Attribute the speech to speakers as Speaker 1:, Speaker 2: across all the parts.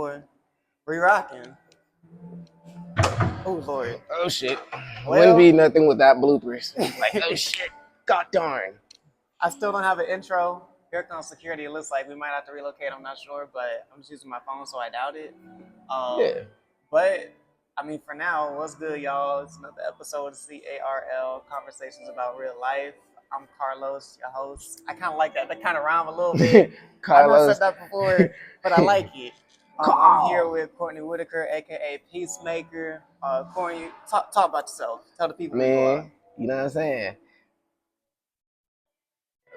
Speaker 1: We rocking. Oh Lord.
Speaker 2: Oh shit. Wouldn't
Speaker 1: Well,
Speaker 2: be nothing without bloopers. Like, oh shit. God darn.
Speaker 1: I still don't have an intro. Here comes security. It looks like we might have to relocate. I'm not sure, but I'm just using my phone, so I doubt it.
Speaker 2: Yeah.
Speaker 1: But I mean, for now, what's good, y'all? It's another episode of CARL Conversations About Real Life. I'm Carlos, your host. I kind of like that. That kind of rhyme a little bit. I know I said
Speaker 2: Carlos.
Speaker 1: that before, but I like it. I'm
Speaker 2: Carl.
Speaker 1: here with Courtney Whitaker, aka Peacemaker. Courtney, talk about yourself. Tell the people who you are.
Speaker 2: Man, you know what I'm saying?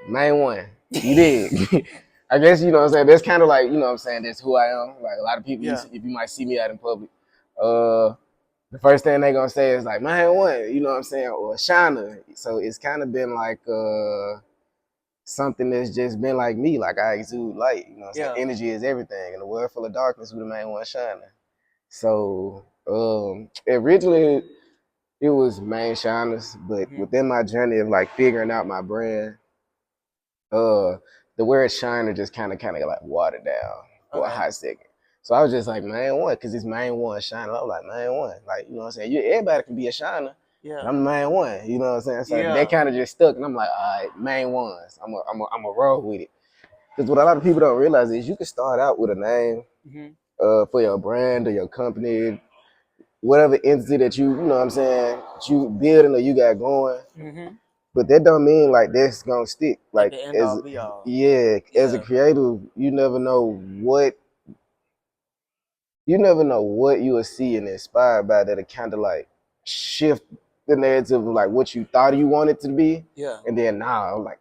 Speaker 2: Main one. You did. I guess, you know what I'm saying? That's kind of like, you know what I'm saying? That's who I am. Like, a lot of people,
Speaker 1: Yeah.
Speaker 2: if you might see me out in public, the first thing they going to say is like, man, one, you know what I'm saying? Or Shana. So it's kind of been like, something that's just been like me, like I exude light, you know what I'm saying?
Speaker 1: Yeah.
Speaker 2: Energy is everything. In a world full of darkness, we the main one shining. So originally it was main shiners, but within my journey of like figuring out my brand, the word shiner just kind of like watered down for a hot second. So I was just like main one, because it's main one shiner. I was like main one, like, you know what I'm saying? Everybody can be a shiner.
Speaker 1: Yeah.
Speaker 2: I'm the main one, you know what I'm saying? So that kind of just stuck, and I'm like, all right, main ones. I'm a roll with it. Because what a lot of people don't realize is you can start out with a name for your brand or your company, whatever entity that you know what I'm saying, that you building or you got going. But that don't mean like that's gonna stick.
Speaker 1: Like
Speaker 2: Like
Speaker 1: the end all be all.
Speaker 2: as a creative, you never know what you will see and inspired by that'll kind of like shift the narrative of like what you thought you wanted to be.
Speaker 1: Yeah.
Speaker 2: And then now like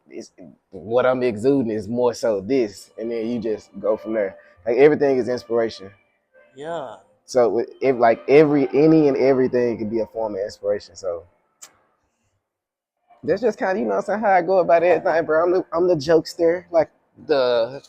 Speaker 2: what I'm exuding is more so this, and then you just go from there. Like everything is inspiration.
Speaker 1: Yeah.
Speaker 2: So if like any and everything could be a form of inspiration. So that's just kind of, you know what I'm saying, how I go about everything, bro. I'm the jokester, like the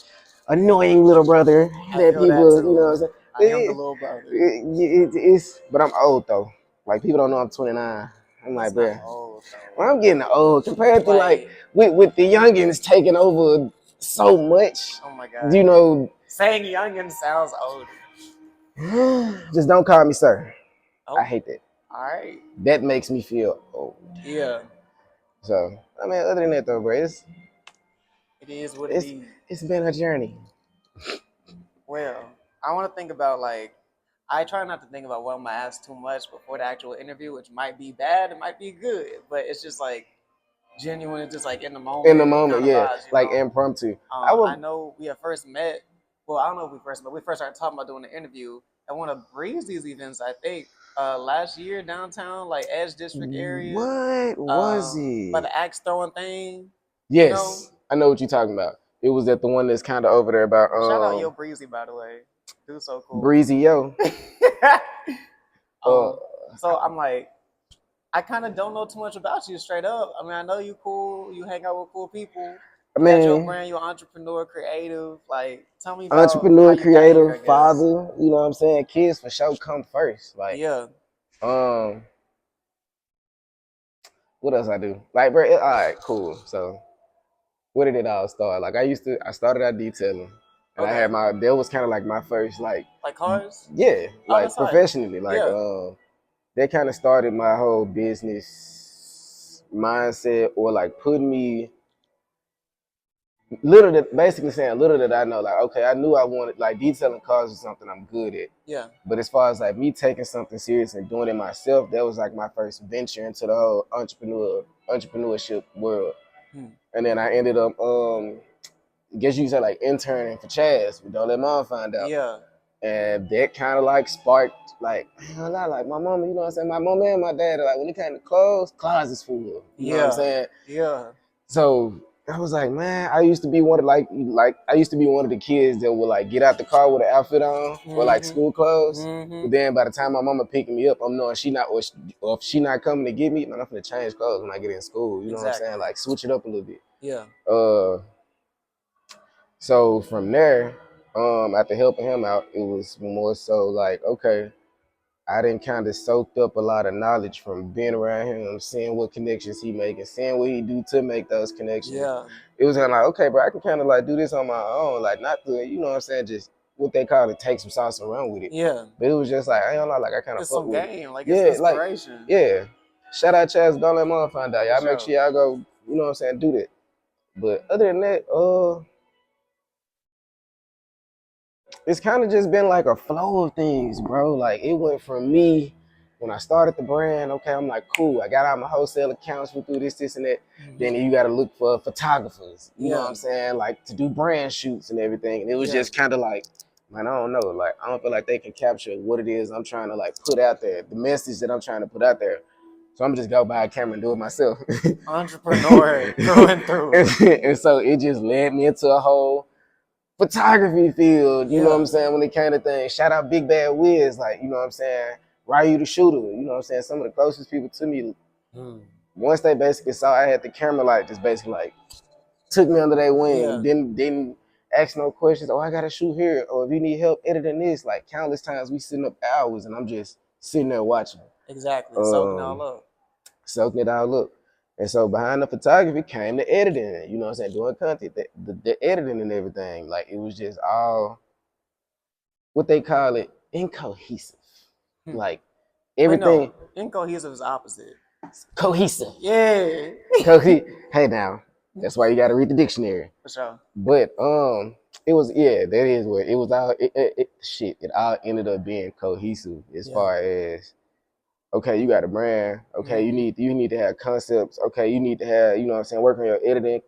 Speaker 2: annoying little brother that people, you know what I'm saying.
Speaker 1: I am the little brother.
Speaker 2: It's but I'm old though. Like people don't know I'm 29. I'm like, bro, well, I'm getting old compared to like with the youngins taking over so much.
Speaker 1: Oh my god.
Speaker 2: You know,
Speaker 1: saying youngin sounds older.
Speaker 2: Just don't call me sir.
Speaker 1: Oh.
Speaker 2: I hate that.
Speaker 1: All right.
Speaker 2: That makes me feel old.
Speaker 1: Yeah.
Speaker 2: So I mean, other than that though, bro,
Speaker 1: it is what it is.
Speaker 2: It's been a journey.
Speaker 1: Well, I want to think about like, I try not to think about what I'm gonna ask too much before the actual interview, which might be bad, it might be good, but it's just like genuine, it's just like in the moment.
Speaker 2: In the moment, yeah,
Speaker 1: vibes,
Speaker 2: like
Speaker 1: know?
Speaker 2: Impromptu.
Speaker 1: I know we had first met. Well, I don't know if we first met. We first started talking about doing the interview at one of Breezy's events, I think, last year downtown, like Edge District area.
Speaker 2: What was it?
Speaker 1: By the axe throwing thing.
Speaker 2: Yes, you know? I know what you're talking about. It was at the one that's kind of over there about.
Speaker 1: Shout out Yo Breezy, by the way. Dude's so cool.
Speaker 2: Breezy Yo.
Speaker 1: So I'm like, I kind of don't know too much about you, straight up. I mean, I know you cool. You hang out with cool people. I mean, you got your brand, you're entrepreneur, creative. Like, tell me about
Speaker 2: entrepreneur, creative, here, father. You know what I'm saying? Kids for sure come first. Like,
Speaker 1: yeah.
Speaker 2: What else I do? Like, bro, all right, cool. So, where did it all start? Like, I started out detailing. And I had that was kind of like my first, like
Speaker 1: cars?
Speaker 2: Yeah, like professionally. Like, that kind of started my whole business mindset, or like putting me, basically saying little did I know, like, okay, I knew I wanted, like, detailing cars was something I'm good at.
Speaker 1: Yeah.
Speaker 2: But as far as like me taking something serious and doing it myself, that was like my first venture into the whole entrepreneurship world. And then I ended up, guess you could say, like, interning for Chaz. Don't let mom find out.
Speaker 1: Yeah.
Speaker 2: And that kind of like sparked, like, like my mama, you know what I'm saying? My mama and my dad are like, when it came to clothes, closets full. You know what I'm saying?
Speaker 1: Yeah.
Speaker 2: So I was like, man, I used to be one of the kids that would like get out the car with an outfit on, or like school clothes. But then by the time my mama picking me up, I'm knowing she not, or if she not coming to get me, man, I'm gonna change clothes when I get in school. You know what I'm saying? Like, switch it up a little bit.
Speaker 1: Yeah.
Speaker 2: So from there, after helping him out, it was more so like, okay, I done kind of soaked up a lot of knowledge from being around him, seeing what connections he making, seeing what he do to make those connections.
Speaker 1: Yeah.
Speaker 2: It was kind of like, okay, bro, I can kind of like do this on my own, like, not to, you know what I'm saying, just what they call it, take some sauce and run with it.
Speaker 1: Yeah.
Speaker 2: But it was just like, I don't know, like I kind of
Speaker 1: It's
Speaker 2: fuck
Speaker 1: some
Speaker 2: with
Speaker 1: game. Like,
Speaker 2: it.
Speaker 1: it's
Speaker 2: Yeah, like,
Speaker 1: inspiration.
Speaker 2: yeah. Shout out Chaz, don't let mom find out. Y'all
Speaker 1: For
Speaker 2: make
Speaker 1: sure.
Speaker 2: sure y'all go, you know what I'm saying, do that. But other than that, it's kind of just been like a flow of things, bro. Like it went from me when I started the brand. Okay, I'm like, cool. I got out my wholesale accounts, we do this, and that.
Speaker 1: Mhm.
Speaker 2: Then you got to look for photographers. You know
Speaker 1: Yeah.
Speaker 2: what I'm saying? Like to do brand shoots and everything. And it was
Speaker 1: Yeah.
Speaker 2: just kind of like, man, I don't know. Like I don't feel like they can capture what it is I'm trying to like put out there, the message that I'm trying to put out there. So I'm just go buy a camera and do it myself.
Speaker 1: Entrepreneur through and through.
Speaker 2: And so it just led me into a whole photography field, you know what I'm saying, when it came to things. Shout out Big Bad Wiz, like, you know what I'm saying, Ryu the Shooter, you know what I'm saying, some of the closest people to me. Once they basically saw I had the camera, like, just basically, like, took me under their wing, didn't ask no questions, oh, I gotta shoot here, or if you need help editing this, like, countless times we sitting up hours, and I'm just sitting there watching.
Speaker 1: Exactly, soaking it all up.
Speaker 2: Soaking it all up. And so behind the photography came the editing, you know what I'm saying, doing content, the editing and everything. Like it was just all, what they call it, incohesive. Like everything.
Speaker 1: No, incohesive is opposite.
Speaker 2: Cohesive.
Speaker 1: Yeah.
Speaker 2: Hey now, that's why you got to read the dictionary.
Speaker 1: For sure.
Speaker 2: But it was, yeah, that is what it was. All it all ended up being cohesive as far as, okay, you got a brand. Okay, you need to have concepts. Okay, you need to have, you know what I'm saying, work on your editing,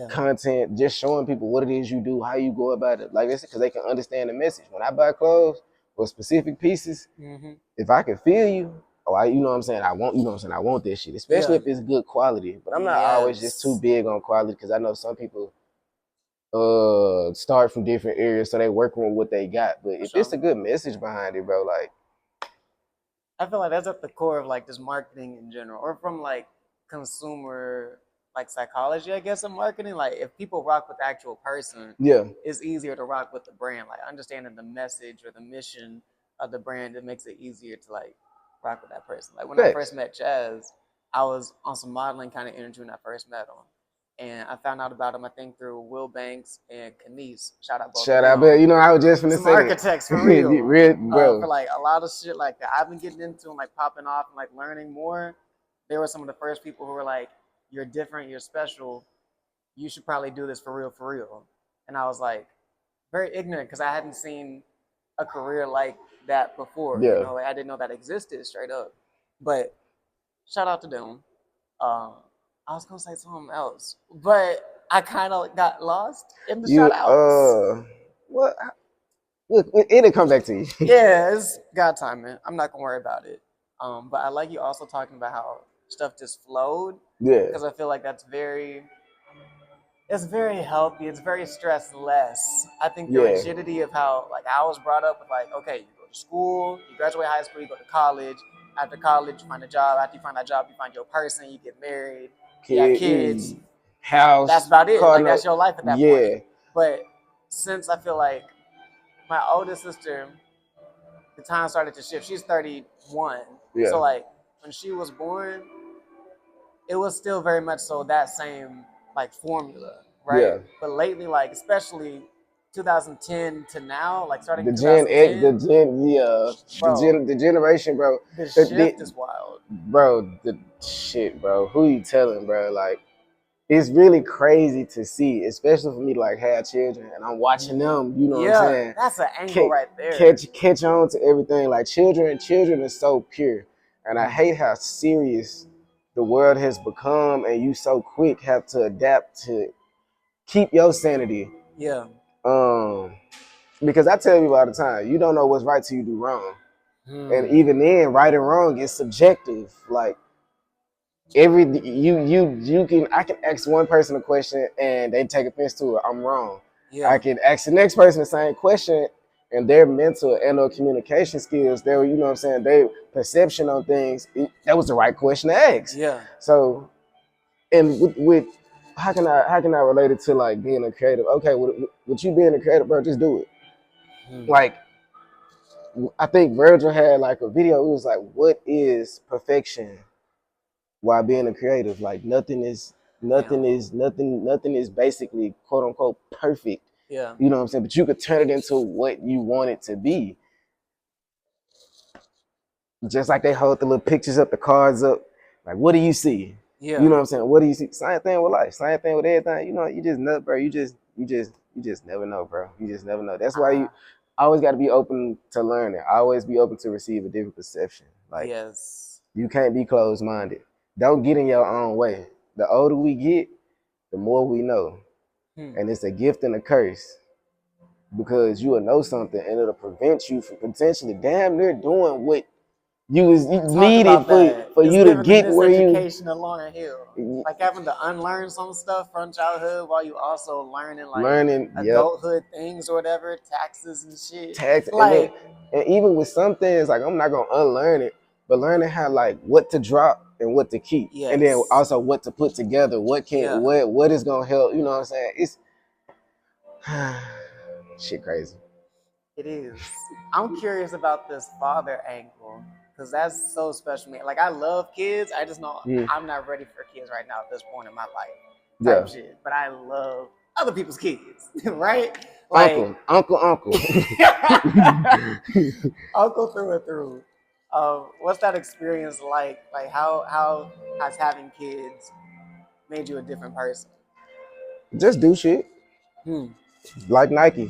Speaker 2: content, just showing people what it is you do, how you go about it. Like this, because they can understand the message. When I buy clothes or specific pieces, if I can feel you, you know what I'm saying, I want, you know what I'm saying, I want this shit, especially if it's good quality. But I'm not always just too big on quality, because I know some people start from different areas, so they working with what they got. But if it's a good message behind it, bro, like,
Speaker 1: I feel like that's at the core of like just marketing in general, or from like consumer like psychology, I guess, of marketing. Like if people rock with the actual person, it's easier to rock with the brand. Like understanding the message or the mission of the brand, it makes it easier to like rock with that person. Like when I first met Chaz, I was on some modeling kind of energy when I first met him. And I found out about him, I think, through Will Banks and Kanice. Shout out both
Speaker 2: Shout out, but you know, I was just finna
Speaker 1: some
Speaker 2: say
Speaker 1: architects for real.
Speaker 2: Bro.
Speaker 1: For like a lot of shit like that I've been getting into and like popping off and like learning more. They were some of the first people who were like, "You're different, you're special. You should probably do this for real, for real." And I was like, very ignorant because I hadn't seen a career like that before. You know, like I didn't know that existed straight up. But shout out to them. I was gonna say something else, but I kind of got lost in the shout outs.
Speaker 2: What? Look, it'll come back to you.
Speaker 1: Yeah, it's God timing. I'm not gonna worry about it. But I like you also talking about how stuff just flowed.
Speaker 2: Yeah.
Speaker 1: Because I feel like it's very healthy. It's very stressless. I think the rigidity of how like I was brought up with like, okay, you go to school, you graduate high school, you go to college. After college, you find a job. After you find that job, you find your person. You get married. You have kids.
Speaker 2: House.
Speaker 1: That's about it. Like that's your life at that point. But since I feel like my oldest sister, the time started to shift. She's 31. So like when she was born, it was still very much so that same like formula, right? But lately, like especially 2010 to now, like starting
Speaker 2: the
Speaker 1: 2010,
Speaker 2: the generation, bro.
Speaker 1: The shift is wild,
Speaker 2: bro. The shit, bro. Who you telling, bro? Like, it's really crazy to see, especially for me to like have children and I'm watching them. You know what I'm saying?
Speaker 1: That's an angle right there.
Speaker 2: Catch on to everything. Like children are so pure, and I hate how serious the world has become, and you so quick have to adapt to keep your sanity. Because I tell people all the time, you don't know what's right till you do wrong. And even then, right and wrong is subjective. Like I can ask one person a question and they take offense to it. I'm wrong. I can ask the next person the same question and their mental and or communication skills, their, you know what I'm saying, their perception on things, that was the right question to ask. So, and with how can I relate it to like being a creative? Okay, with you being a creative, bro, just do it. Like, I think Virgil had like a video. It was like, what is perfection while being a creative? Like nothing is basically quote unquote perfect
Speaker 1: Yeah.
Speaker 2: You know what I'm saying? But you could turn it into what you want it to be. Just like they hold the little pictures up, the cards up. Like, what do you see?
Speaker 1: Yeah.
Speaker 2: You know what I'm saying? What do you see? Same thing with life. Same thing with everything. You know, you just know, bro. You just never know, bro. You just never know. That's why you always got to be open to learning. Always be open to receive a different perception. Like,
Speaker 1: yes.
Speaker 2: You can't be closed-minded. Don't get in your own way. The older we get, the more we know. And it's a gift and a curse. Because you will know something and it'll prevent you from potentially damn near doing what you needed for you to get where you.
Speaker 1: Education along a hill, like having to unlearn some stuff from childhood while you also learning adulthood things or whatever, taxes and shit.
Speaker 2: Like, and even with some things, like I'm not gonna unlearn it, but learning how like what to drop and what to keep, and then also what to put together, what is gonna help. You know what I'm saying? It's shit crazy.
Speaker 1: It is. I'm curious about this father angle because that's so special to me. Like I love kids. I just know I'm not ready for kids right now at this point in my life. Type shit. But I love other people's kids, right? Like
Speaker 2: uncle.
Speaker 1: Uncle through and through. What's that experience like? Like how has having kids made you a different person?
Speaker 2: Just do shit. Like Nike.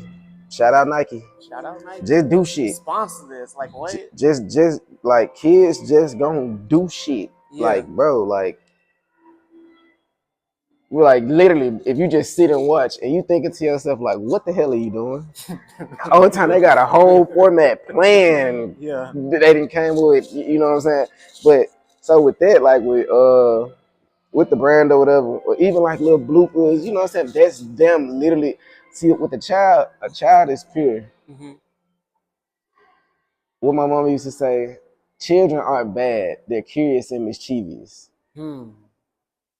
Speaker 2: Shout out Nike.
Speaker 1: Shout out Nike.
Speaker 2: Just do shit.
Speaker 1: Sponsor this. Like what?
Speaker 2: Just like kids just gonna do shit. Like, bro, like literally, if you just sit and watch and you thinking to yourself, like, what the hell are you doing? All the time they got a whole format plan.
Speaker 1: Yeah.
Speaker 2: They didn't came with, you know what I'm saying? But so with that, like with the brand or whatever, or even like little bloopers, you know what I'm saying? That's them literally. See, with a child is pure. What my mama used to say, children aren't bad, they're curious and mischievous. And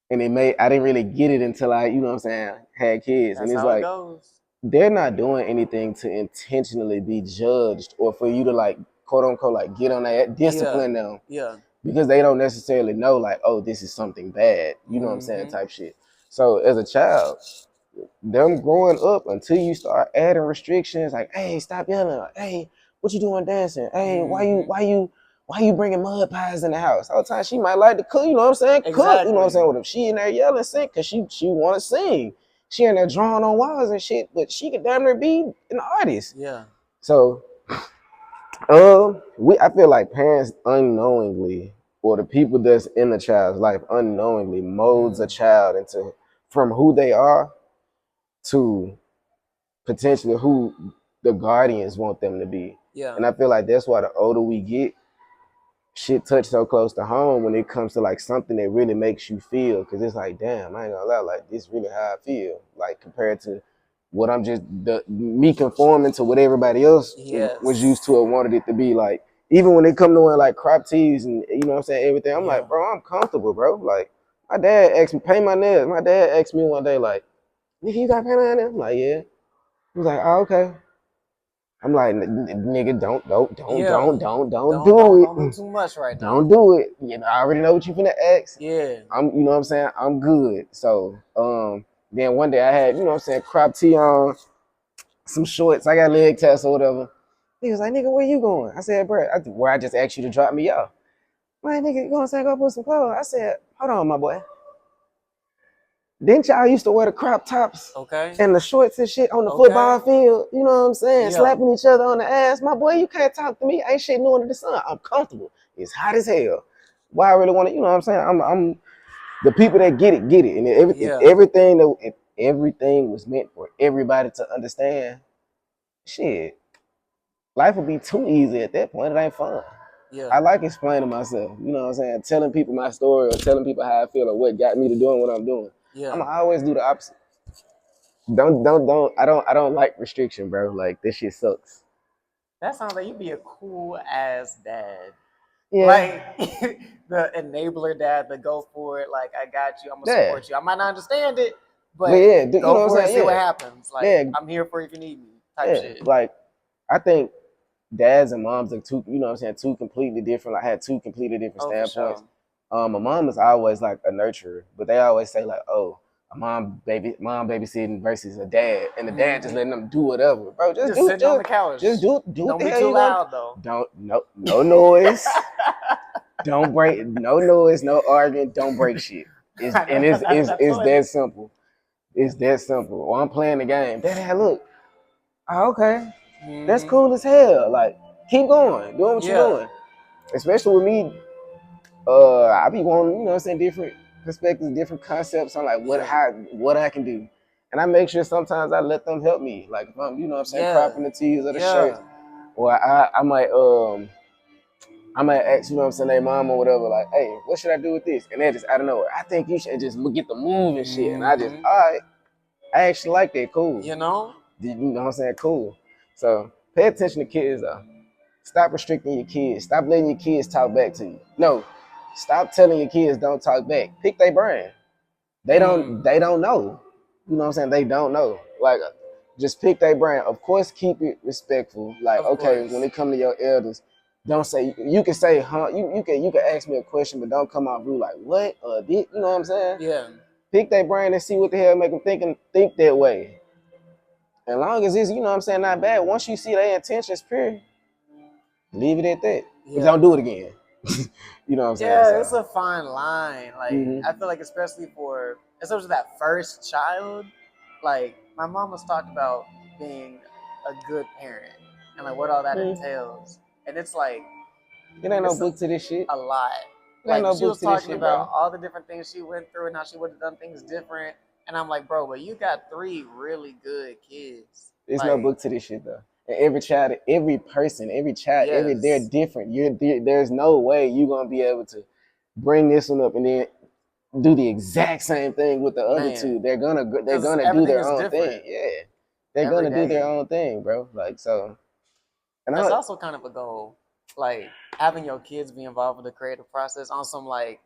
Speaker 2: I didn't really get it until I, you know what I'm saying, had kids.
Speaker 1: That's
Speaker 2: and it's
Speaker 1: how
Speaker 2: like,
Speaker 1: it goes.
Speaker 2: They're not doing anything to intentionally be judged or for you to like, quote unquote, like get on that, discipline them.
Speaker 1: Yeah.
Speaker 2: Because they don't necessarily know like, oh, this is something bad. You know what I'm saying? Type shit. So as a child, them growing up until you start adding restrictions, like, hey, stop yelling. Like, hey, what you doing dancing? Hey, why you bringing mud pies in the house? All the time she might like to cook, you know what I'm saying? Exactly. Cook, you know what I'm saying? Well, if she in there yelling, sing, because she want to sing. She in there drawing on walls and shit, but she could damn near be an artist.
Speaker 1: Yeah.
Speaker 2: So, I feel like parents unknowingly, or the people that's in the child's life unknowingly molds a child from who they are to potentially who the guardians want them to be.
Speaker 1: Yeah.
Speaker 2: And I feel like that's why the older we get, shit touch so close to home when it comes to like something that really makes you feel. Cause it's like, damn, I ain't gonna lie, like this really how I feel. Like compared to what I'm just me conforming to what everybody else was used to or wanted it to be. Like even when it come to wearing like crop tees and you know what I'm saying, everything, I'm like, bro, I'm comfortable, bro. Like my dad asked me, paint my nails. My dad asked me one day, like, nigga, you got paint on nails? I'm like, yeah. He was like, oh, okay. I'm like, nigga, don't do it.
Speaker 1: Don't do too much right now.
Speaker 2: Don't do it. You know, I already know what you finna ask.
Speaker 1: Yeah.
Speaker 2: You know what I'm saying? I'm good. So, then one day I had, you know what I'm saying, crop tee on, some shorts. I got leg tats or whatever. He was like, nigga, where you going? I said, bro, where I just asked you to drop me off. My nigga, you gonna say go put some clothes? I said, hold on, my boy. Didn't y'all used to wear the crop tops and the shorts and shit on the football field? You know what I'm saying? Slapping each other on the ass. My boy, you can't talk to me. Ain't shit new under the sun. I'm comfortable. It's hot as hell. Why I really want to, you know what I'm saying? I'm the people that get it. And if everything was meant for everybody to understand, shit, life would be too easy at that point. It ain't fun.
Speaker 1: Yeah.
Speaker 2: I like explaining myself. You know what I'm saying? Telling people my story or telling people how I feel or what got me to doing what I'm doing.
Speaker 1: Yeah.
Speaker 2: I'm always do the opposite. I don't like restriction, bro. Like this shit sucks.
Speaker 1: That sounds like you'd be a cool ass dad.
Speaker 2: Yeah.
Speaker 1: Like the enabler dad, the go for it. Like I got you. I'm gonna support you. I might not understand it, but go for it. See what happens. Like I'm here for you if you need me. Type shit.
Speaker 2: Like I think dads and moms are two. You know what I'm saying? Two completely different. Like had two completely different standpoints. Sure. My mom is always like a nurturer, but they always say like, oh, mom babysitting versus a dad, and the dad just letting them do whatever, bro. Just
Speaker 1: sitting on the couch.
Speaker 2: Just do what
Speaker 1: Don't
Speaker 2: the
Speaker 1: be
Speaker 2: hell
Speaker 1: too
Speaker 2: you
Speaker 1: loud
Speaker 2: gonna,
Speaker 1: though.
Speaker 2: no noise. Don't break, no noise, no arguing. Don't break shit. It's that simple. It's that simple. Or I'm playing the game. Dad, look. Oh, okay. That's cool as hell. Like, keep going, doing what you're doing. Especially with me, I be wanting, you know what I'm saying, different perspectives, different concepts on like what I can do. And I make sure sometimes I let them help me. Like if I'm, you know what I'm saying, cropping the tees or the shirt. Or I might ask, you know what I'm saying, their mom or whatever, like, hey, what should I do with this? And they just, I don't know, I think you should just get the move and shit. And I just, all right, I actually like that, cool.
Speaker 1: You know
Speaker 2: what I'm saying, cool. So pay attention to kids though. Stop restricting your kids. Stop letting your kids talk back to you. No, stop telling your kids don't talk back. Pick their brain. They don't know. You know what I'm saying? They don't know. Like, just pick their brain. Of course, keep it respectful. Like, okay, when it come to your elders, don't say, you can say, huh? You can ask me a question, but don't come out rude like, what? You know what I'm saying?
Speaker 1: Yeah.
Speaker 2: Pick their brain and see what the hell make them think that way. As long as it's, you know what I'm saying, not bad. Once you see their intentions pure, leave it at that. Yeah. Don't do it again. You know what I'm saying?
Speaker 1: Yeah, it's a fine line. Like, I feel like especially that first child, like my mom was talked about being a good parent and like what all that entails. And it's like,
Speaker 2: it ain't no book to this shit.
Speaker 1: A lot. Like she was talking about all the different things she went through and how she would have done things different. And I'm like, bro, but you got 3 really good kids.
Speaker 2: There's no book to this shit though. And every child, every person, every child, they're different. There's no way you're gonna be able to bring this one up and then do the exact same thing with the other two. They're gonna do their own thing. Yeah, they're gonna do their own thing, bro. Like so.
Speaker 1: And that's also kind of a goal, like having your kids be involved with the creative process on some like.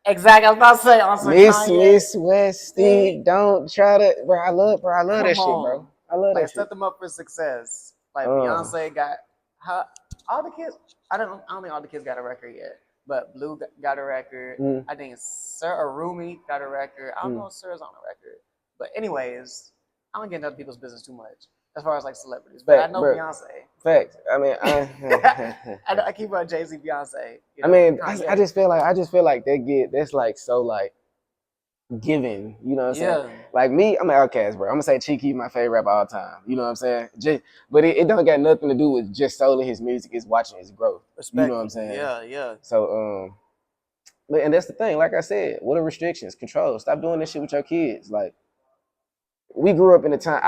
Speaker 1: Exactly, I was about to say on some
Speaker 2: Miss Westy, don't try to, bro. I love that shit, bro. I love that shit.
Speaker 1: Set them up for success. Like Beyonce got all the kids. I don't think all the kids got a record yet, but Blue got a record. I think Sir Arumi got a record. I don't know if Sir's on a record, but anyways, I don't get into other people's business too much as far as like celebrities. But I know Beyonce.
Speaker 2: Facts. I mean,
Speaker 1: I keep on Jay-Z, Beyonce.
Speaker 2: You know, I mean, I just feel like that's like so like giving. You know what I'm saying? Like me, I'm an Outkast, bro. I'm gonna say Cheeky my favorite rapper all time. You know what I'm saying? But it don't got nothing to do with just solely his music. It's watching his growth. You know what I'm saying?
Speaker 1: Yeah.
Speaker 2: So and that's the thing. Like I said, what are restrictions? Control. Stop doing this shit with your kids. Like I grew up in a time.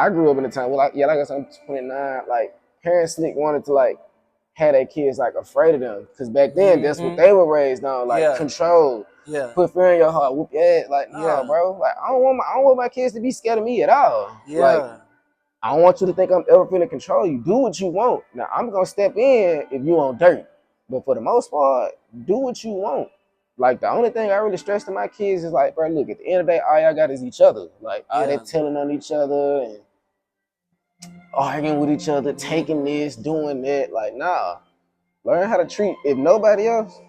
Speaker 2: Well, like I said, I'm 29. Like parents wanted to like have their kids like afraid of them, because back then that's what they were raised on, like control, put fear in your heart, whoop your ass. Like no, bro. Like I don't want my kids to be scared of me at all. Like I don't want you to think I'm ever finna control you. Do what you want. Now I'm gonna step in if you on dirt, but for the most part, do what you want. Like the only thing I really stress to my kids is like, bro, look, at the end of the day, all y'all got is each other. Like they're telling on each other and arguing with each other, taking this, doing that. Like, nah. Learn how to treat, if nobody else,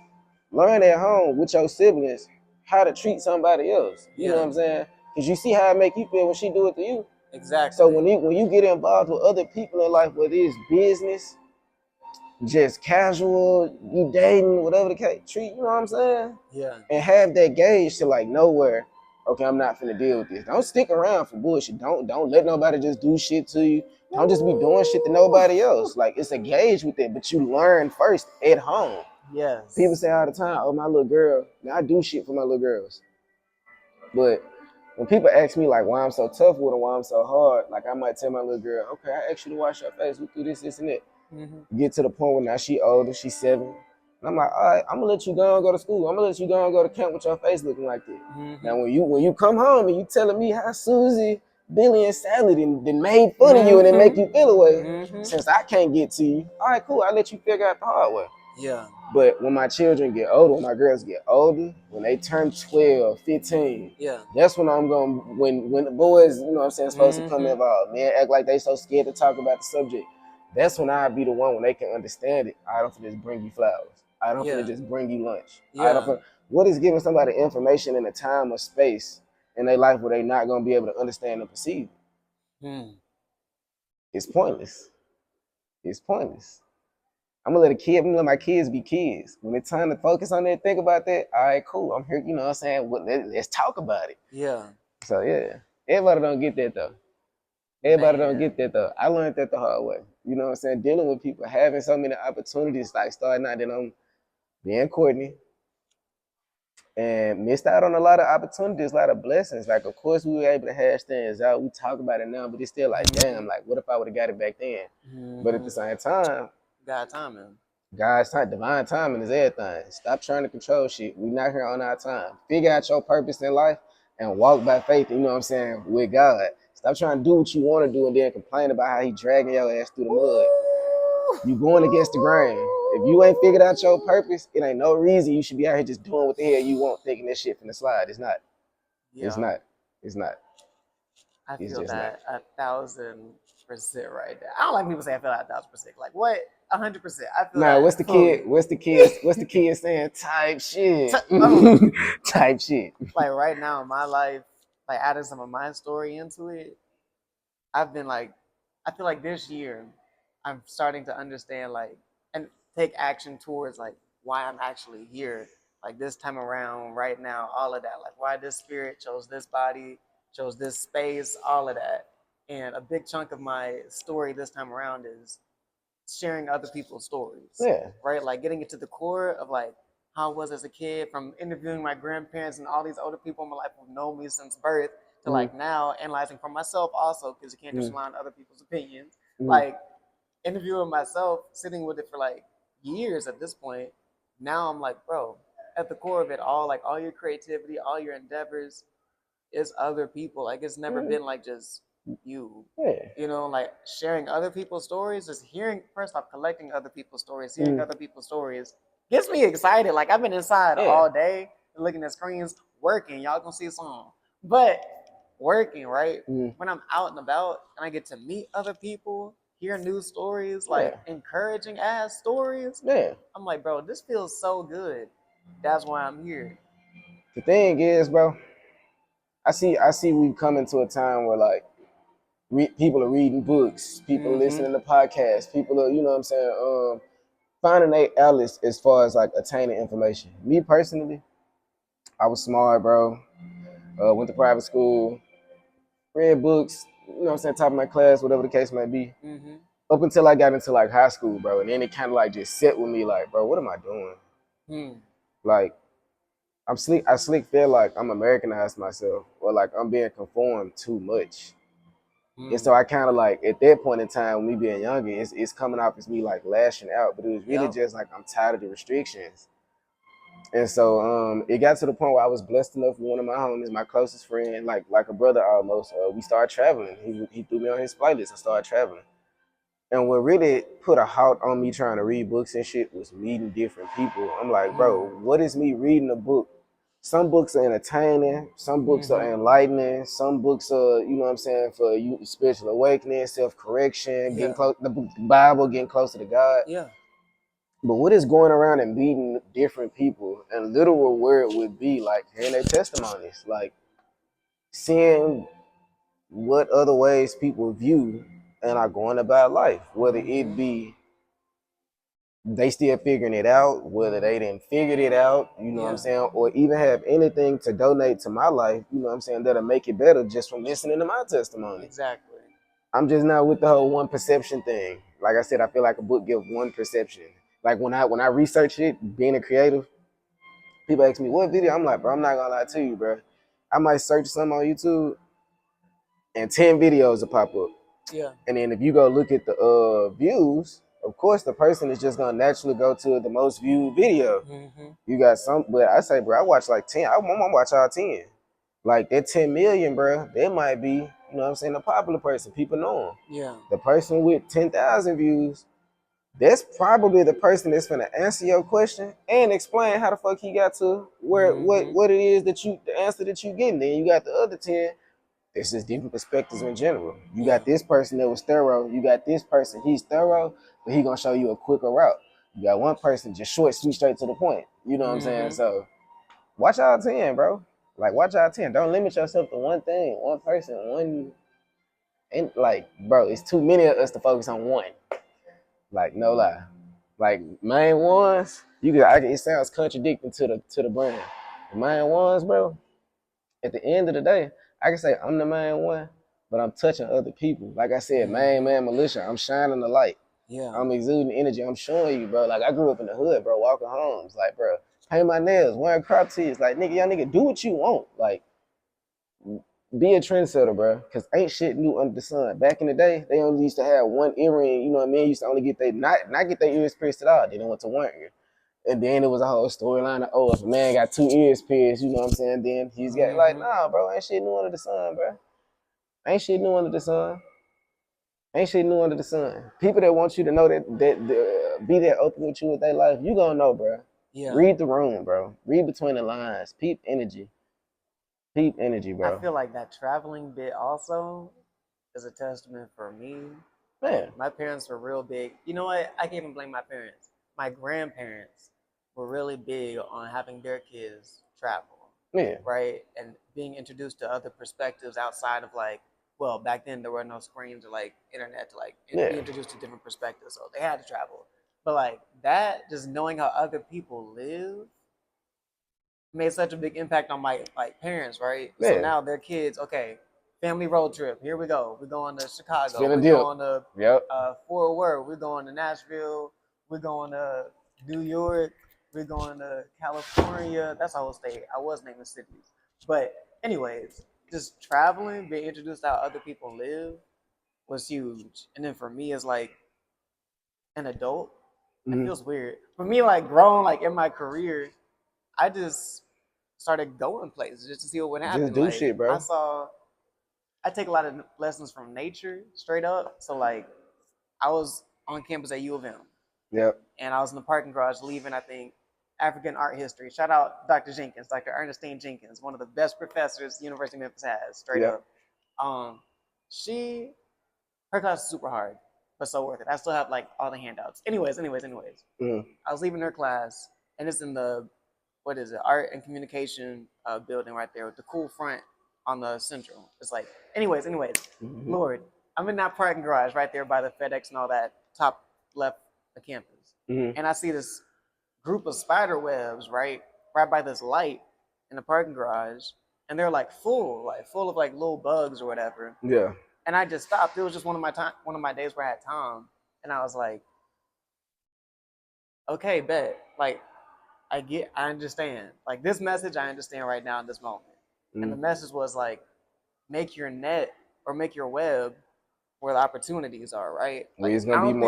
Speaker 2: learn at home with your siblings how to treat somebody else. You know what I'm saying? Because you see how it make you feel when she do it to you.
Speaker 1: Exactly.
Speaker 2: So when you get involved with other people in life, whether it's business, just casual, you dating, whatever the case, treat, you know what I'm saying?
Speaker 1: Yeah.
Speaker 2: And have that gauge to like know where, okay, I'm not finna deal with this. Don't stick around for bullshit. Don't let nobody just do shit to you. Don't just be doing shit to nobody else. Like it's a gauge with it, but you learn first at home.
Speaker 1: Yes.
Speaker 2: People say all the time, oh, my little girl. Now I do shit for my little girls. But when people ask me like why I'm so tough with them, why I'm so hard, like I might tell my little girl, okay, I asked you to wash your face. We do this, and that. Get to the point where now she older, she's 7. And I'm like, all right, I'm gonna let you go and go to school. I'm gonna let you go and go to camp with your face looking like that. Now when you come home and you telling me how Susie, Billy, and Sally then made fun of you and then make you feel away, since I can't get to you, all right, cool, I'll let you figure out the hard way.
Speaker 1: Yeah.
Speaker 2: But when my children get older, when my girls get older, when they turn 12, 15, that's when I'm going, when the boys, you know what I'm saying, supposed to come involved, man, act like they so scared to talk about the subject. That's when I'll be the one when they can understand it. I don't just bring you flowers. I don't just bring you lunch. What is giving somebody information in a time or space in their life where they not gonna be able to understand and perceive it. It's pointless. It's pointless. I'm gonna let my kids be kids. When it's time to focus on that, think about that. All right, cool. I'm here, you know what I'm saying? Let's talk about it.
Speaker 1: Yeah.
Speaker 2: So yeah. Everybody don't get that though. Everybody don't get that though. I learned that the hard way. You know what I'm saying? Dealing with people, having so many opportunities, like starting out that I'm being Courtney and missed out on a lot of opportunities, a lot of blessings. Like, of course, we were able to hash things out. We talk about it now, but it's still like, damn, like, what if I would have got it back then? But at the same time,
Speaker 1: God's timing.
Speaker 2: God's time, divine timing is everything. Stop trying to control shit. We not here on our time. Figure out your purpose in life and walk by faith, you know what I'm saying, with God. Stop trying to do what you want to do and then complain about how he dragging your ass through the mud. You going against the grain. If you ain't figured out your purpose, it ain't no reason you should be out here just doing what the hell you want, thinking this shit from the slide. It's not. Yeah. It's not. It's not.
Speaker 1: I feel that 1,000% right there. I don't like people say I feel like 1,000%. Like what? 100%. I feel. Nah,
Speaker 2: what's the kid saying? Type shit. Type shit.
Speaker 1: Like right now in my life, like adding some of my story into it, I've been like, I feel like this year, I'm starting to understand like and take action towards like why I'm actually here. Like this time around, right now, all of that. Like why this spirit chose this body, chose this space, all of that. And a big chunk of my story this time around is sharing other people's stories.
Speaker 2: Yeah.
Speaker 1: Right? Like getting into the core of like how I was as a kid, from interviewing my grandparents and all these older people in my life who've known me since birth to like now analyzing for myself also, because you can't just rely on other people's opinions. Like interviewing myself, sitting with it for like years at this point. Now I'm like, bro, at the core of it all, like all your creativity, all your endeavors is other people. Like it's never been like just you.
Speaker 2: Yeah.
Speaker 1: You know, like sharing other people's stories, just hearing, first off, collecting other people's stories, hearing other people's stories gets me excited. Like I've been inside all day looking at screens, working. Y'all gonna see a song. But working, right? When I'm out and about and I get to meet other people, hear new stories, like encouraging ass stories.
Speaker 2: Yeah.
Speaker 1: I'm like, bro, this feels so good. That's why I'm here.
Speaker 2: The thing is, bro, I see we coming to a time where like people are reading books, people are listening to podcasts, people are, you know what I'm saying, finding their outlets as far as like attaining information. Me personally, I was smart, bro. Went to private school, read books, you know what I'm saying, top of my class, whatever the case might be. Up until I got into like high school, bro. And then it kind of like just set with me like, bro, what am I doing? Like, I slick feel like I'm Americanized myself, or like I'm being conformed too much. And so I kind of like, at that point in time, me being younger, it's coming off as me like lashing out, but it was really just like, I'm tired of the restrictions. And so it got to the point where I was blessed enough with one of my homies, my closest friend, like a brother almost. We started traveling. He threw me on his playlist. I started traveling. And what really put a halt on me trying to read books and shit was meeting different people. I'm like, bro, what is me reading a book? Some books are entertaining, some books are enlightening, some books are, you know what I'm saying, for you, spiritual awakening, self-correction, getting close, the Bible, getting closer to God.
Speaker 1: Yeah.
Speaker 2: But what is going around and meeting different people, and literal word would be like hearing their testimonies, like seeing what other ways people view and are going about life, whether it be they still figuring it out, whether they didn't figure it out, you know what I'm saying, or even have anything to donate to my life, you know what I'm saying, that'll make it better just from listening to my testimony.
Speaker 1: Exactly.
Speaker 2: I'm just not with the whole one perception thing. Like I said, I feel like a book gives one perception. Like when I research it, being a creative, people ask me, what video? I'm like, bro, I'm not gonna lie to you, bro. I might search something on YouTube and 10 videos will pop up.
Speaker 1: Yeah.
Speaker 2: And then if you go look at the views, of course, the person is just gonna naturally go to the most viewed video. You got some, but I say, bro, I watch like 10. I'm gonna watch all 10. Like that 10 million, bro, they might be, you know what I'm saying, a popular person. People know him.
Speaker 1: Yeah.
Speaker 2: The person with 10,000 views, that's probably the person that's gonna answer your question and explain how the fuck he got to where what it is that the answer that you getting. Then you got the other 10. It's just different perspectives in general. You got this person that was thorough. You got this person, he's thorough, but he gonna show you a quicker route. You got one person just short, sweet, straight to the point. You know what I'm saying? So watch all 10, bro. Like, watch out 10. Don't limit yourself to one thing, one person, one. And like, bro, it's too many of us to focus on one. Like, no lie. Like, main ones, it sounds contradicting to the brand. The main ones, bro. At the end of the day, I can say I'm the main one, but I'm touching other people. Like I said, main man militia. I'm shining the light.
Speaker 1: Yeah.
Speaker 2: I'm exuding energy. I'm showing you, bro. Like, I grew up in the hood, bro, walking homes. Like, bro, paint my nails, wearing crop tees. Like, nigga, y'all nigga, do what you want. Like, be a trendsetter, bro. Cause ain't shit new under the sun. Back in the day, they only used to have one earring. You know what I mean? Used to only get they not get their ears pierced at all. They didn't went to one ear. And then it was a whole storyline of, oh, if a man got two ears pierced, you know what I'm saying? Then he's got like, nah, bro, ain't shit new under the sun, bro. Ain't shit new under the sun. Ain't shit new under the sun. People that want you to know that be that open with you with their life, you gonna know, bro.
Speaker 1: Yeah.
Speaker 2: Read the room, bro. Read between the lines. Peep energy. Peep energy, bro.
Speaker 1: I feel like that traveling bit also is a testament for me.
Speaker 2: Man.
Speaker 1: My parents were real big. You know what? I can't even blame my parents. My grandparents were really big on having their kids travel.
Speaker 2: Yeah.
Speaker 1: Right? And being introduced to other perspectives outside of like, well, back then there were no screens or like internet to like be introduced to different perspectives. So they had to travel. But like that, just knowing how other people live made such a big impact on my like parents, right?
Speaker 2: Yeah.
Speaker 1: So now their kids, okay, family road trip. Here we go. We're going to Chicago.
Speaker 2: We're
Speaker 1: going to Fort Worth. We're going to Nashville. We're going to New York. We're going to California. That's a whole state. I was naming cities. But anyways, just traveling, being introduced to how other people live was huge. And then for me as like an adult, it feels weird. For me, like growing like in my career, I just started going places just to see what would happen.
Speaker 2: Just do
Speaker 1: like,
Speaker 2: shit, bro.
Speaker 1: I take a lot of lessons from nature straight up. So like I was on campus at U of M.
Speaker 2: Yep.
Speaker 1: And I was in the parking garage leaving, I think, African art history. Shout out Dr. Jenkins, Dr. Ernestine Jenkins, one of the best professors the University of Memphis has, straight up. Her class is super hard, but so worth it. I still have like all the handouts. Anyways. I was leaving her class, and it's in the, what is it, art and communication building right there with the cool front on the central. It's like, anyways, Lord, I'm in that parking garage right there by the FedEx and all that, top left of campus. And I see this group of spider webs right by this light in the parking garage, and they're like full of like little bugs or whatever.
Speaker 2: Yeah.
Speaker 1: And I just stopped. It was just one of my days where I had time, and I was like, okay, bet. Like, I understand. Like this message, I understand right now in this moment. And the message was like, make your net or make your web where the opportunities are, right? Like,
Speaker 2: it's gonna be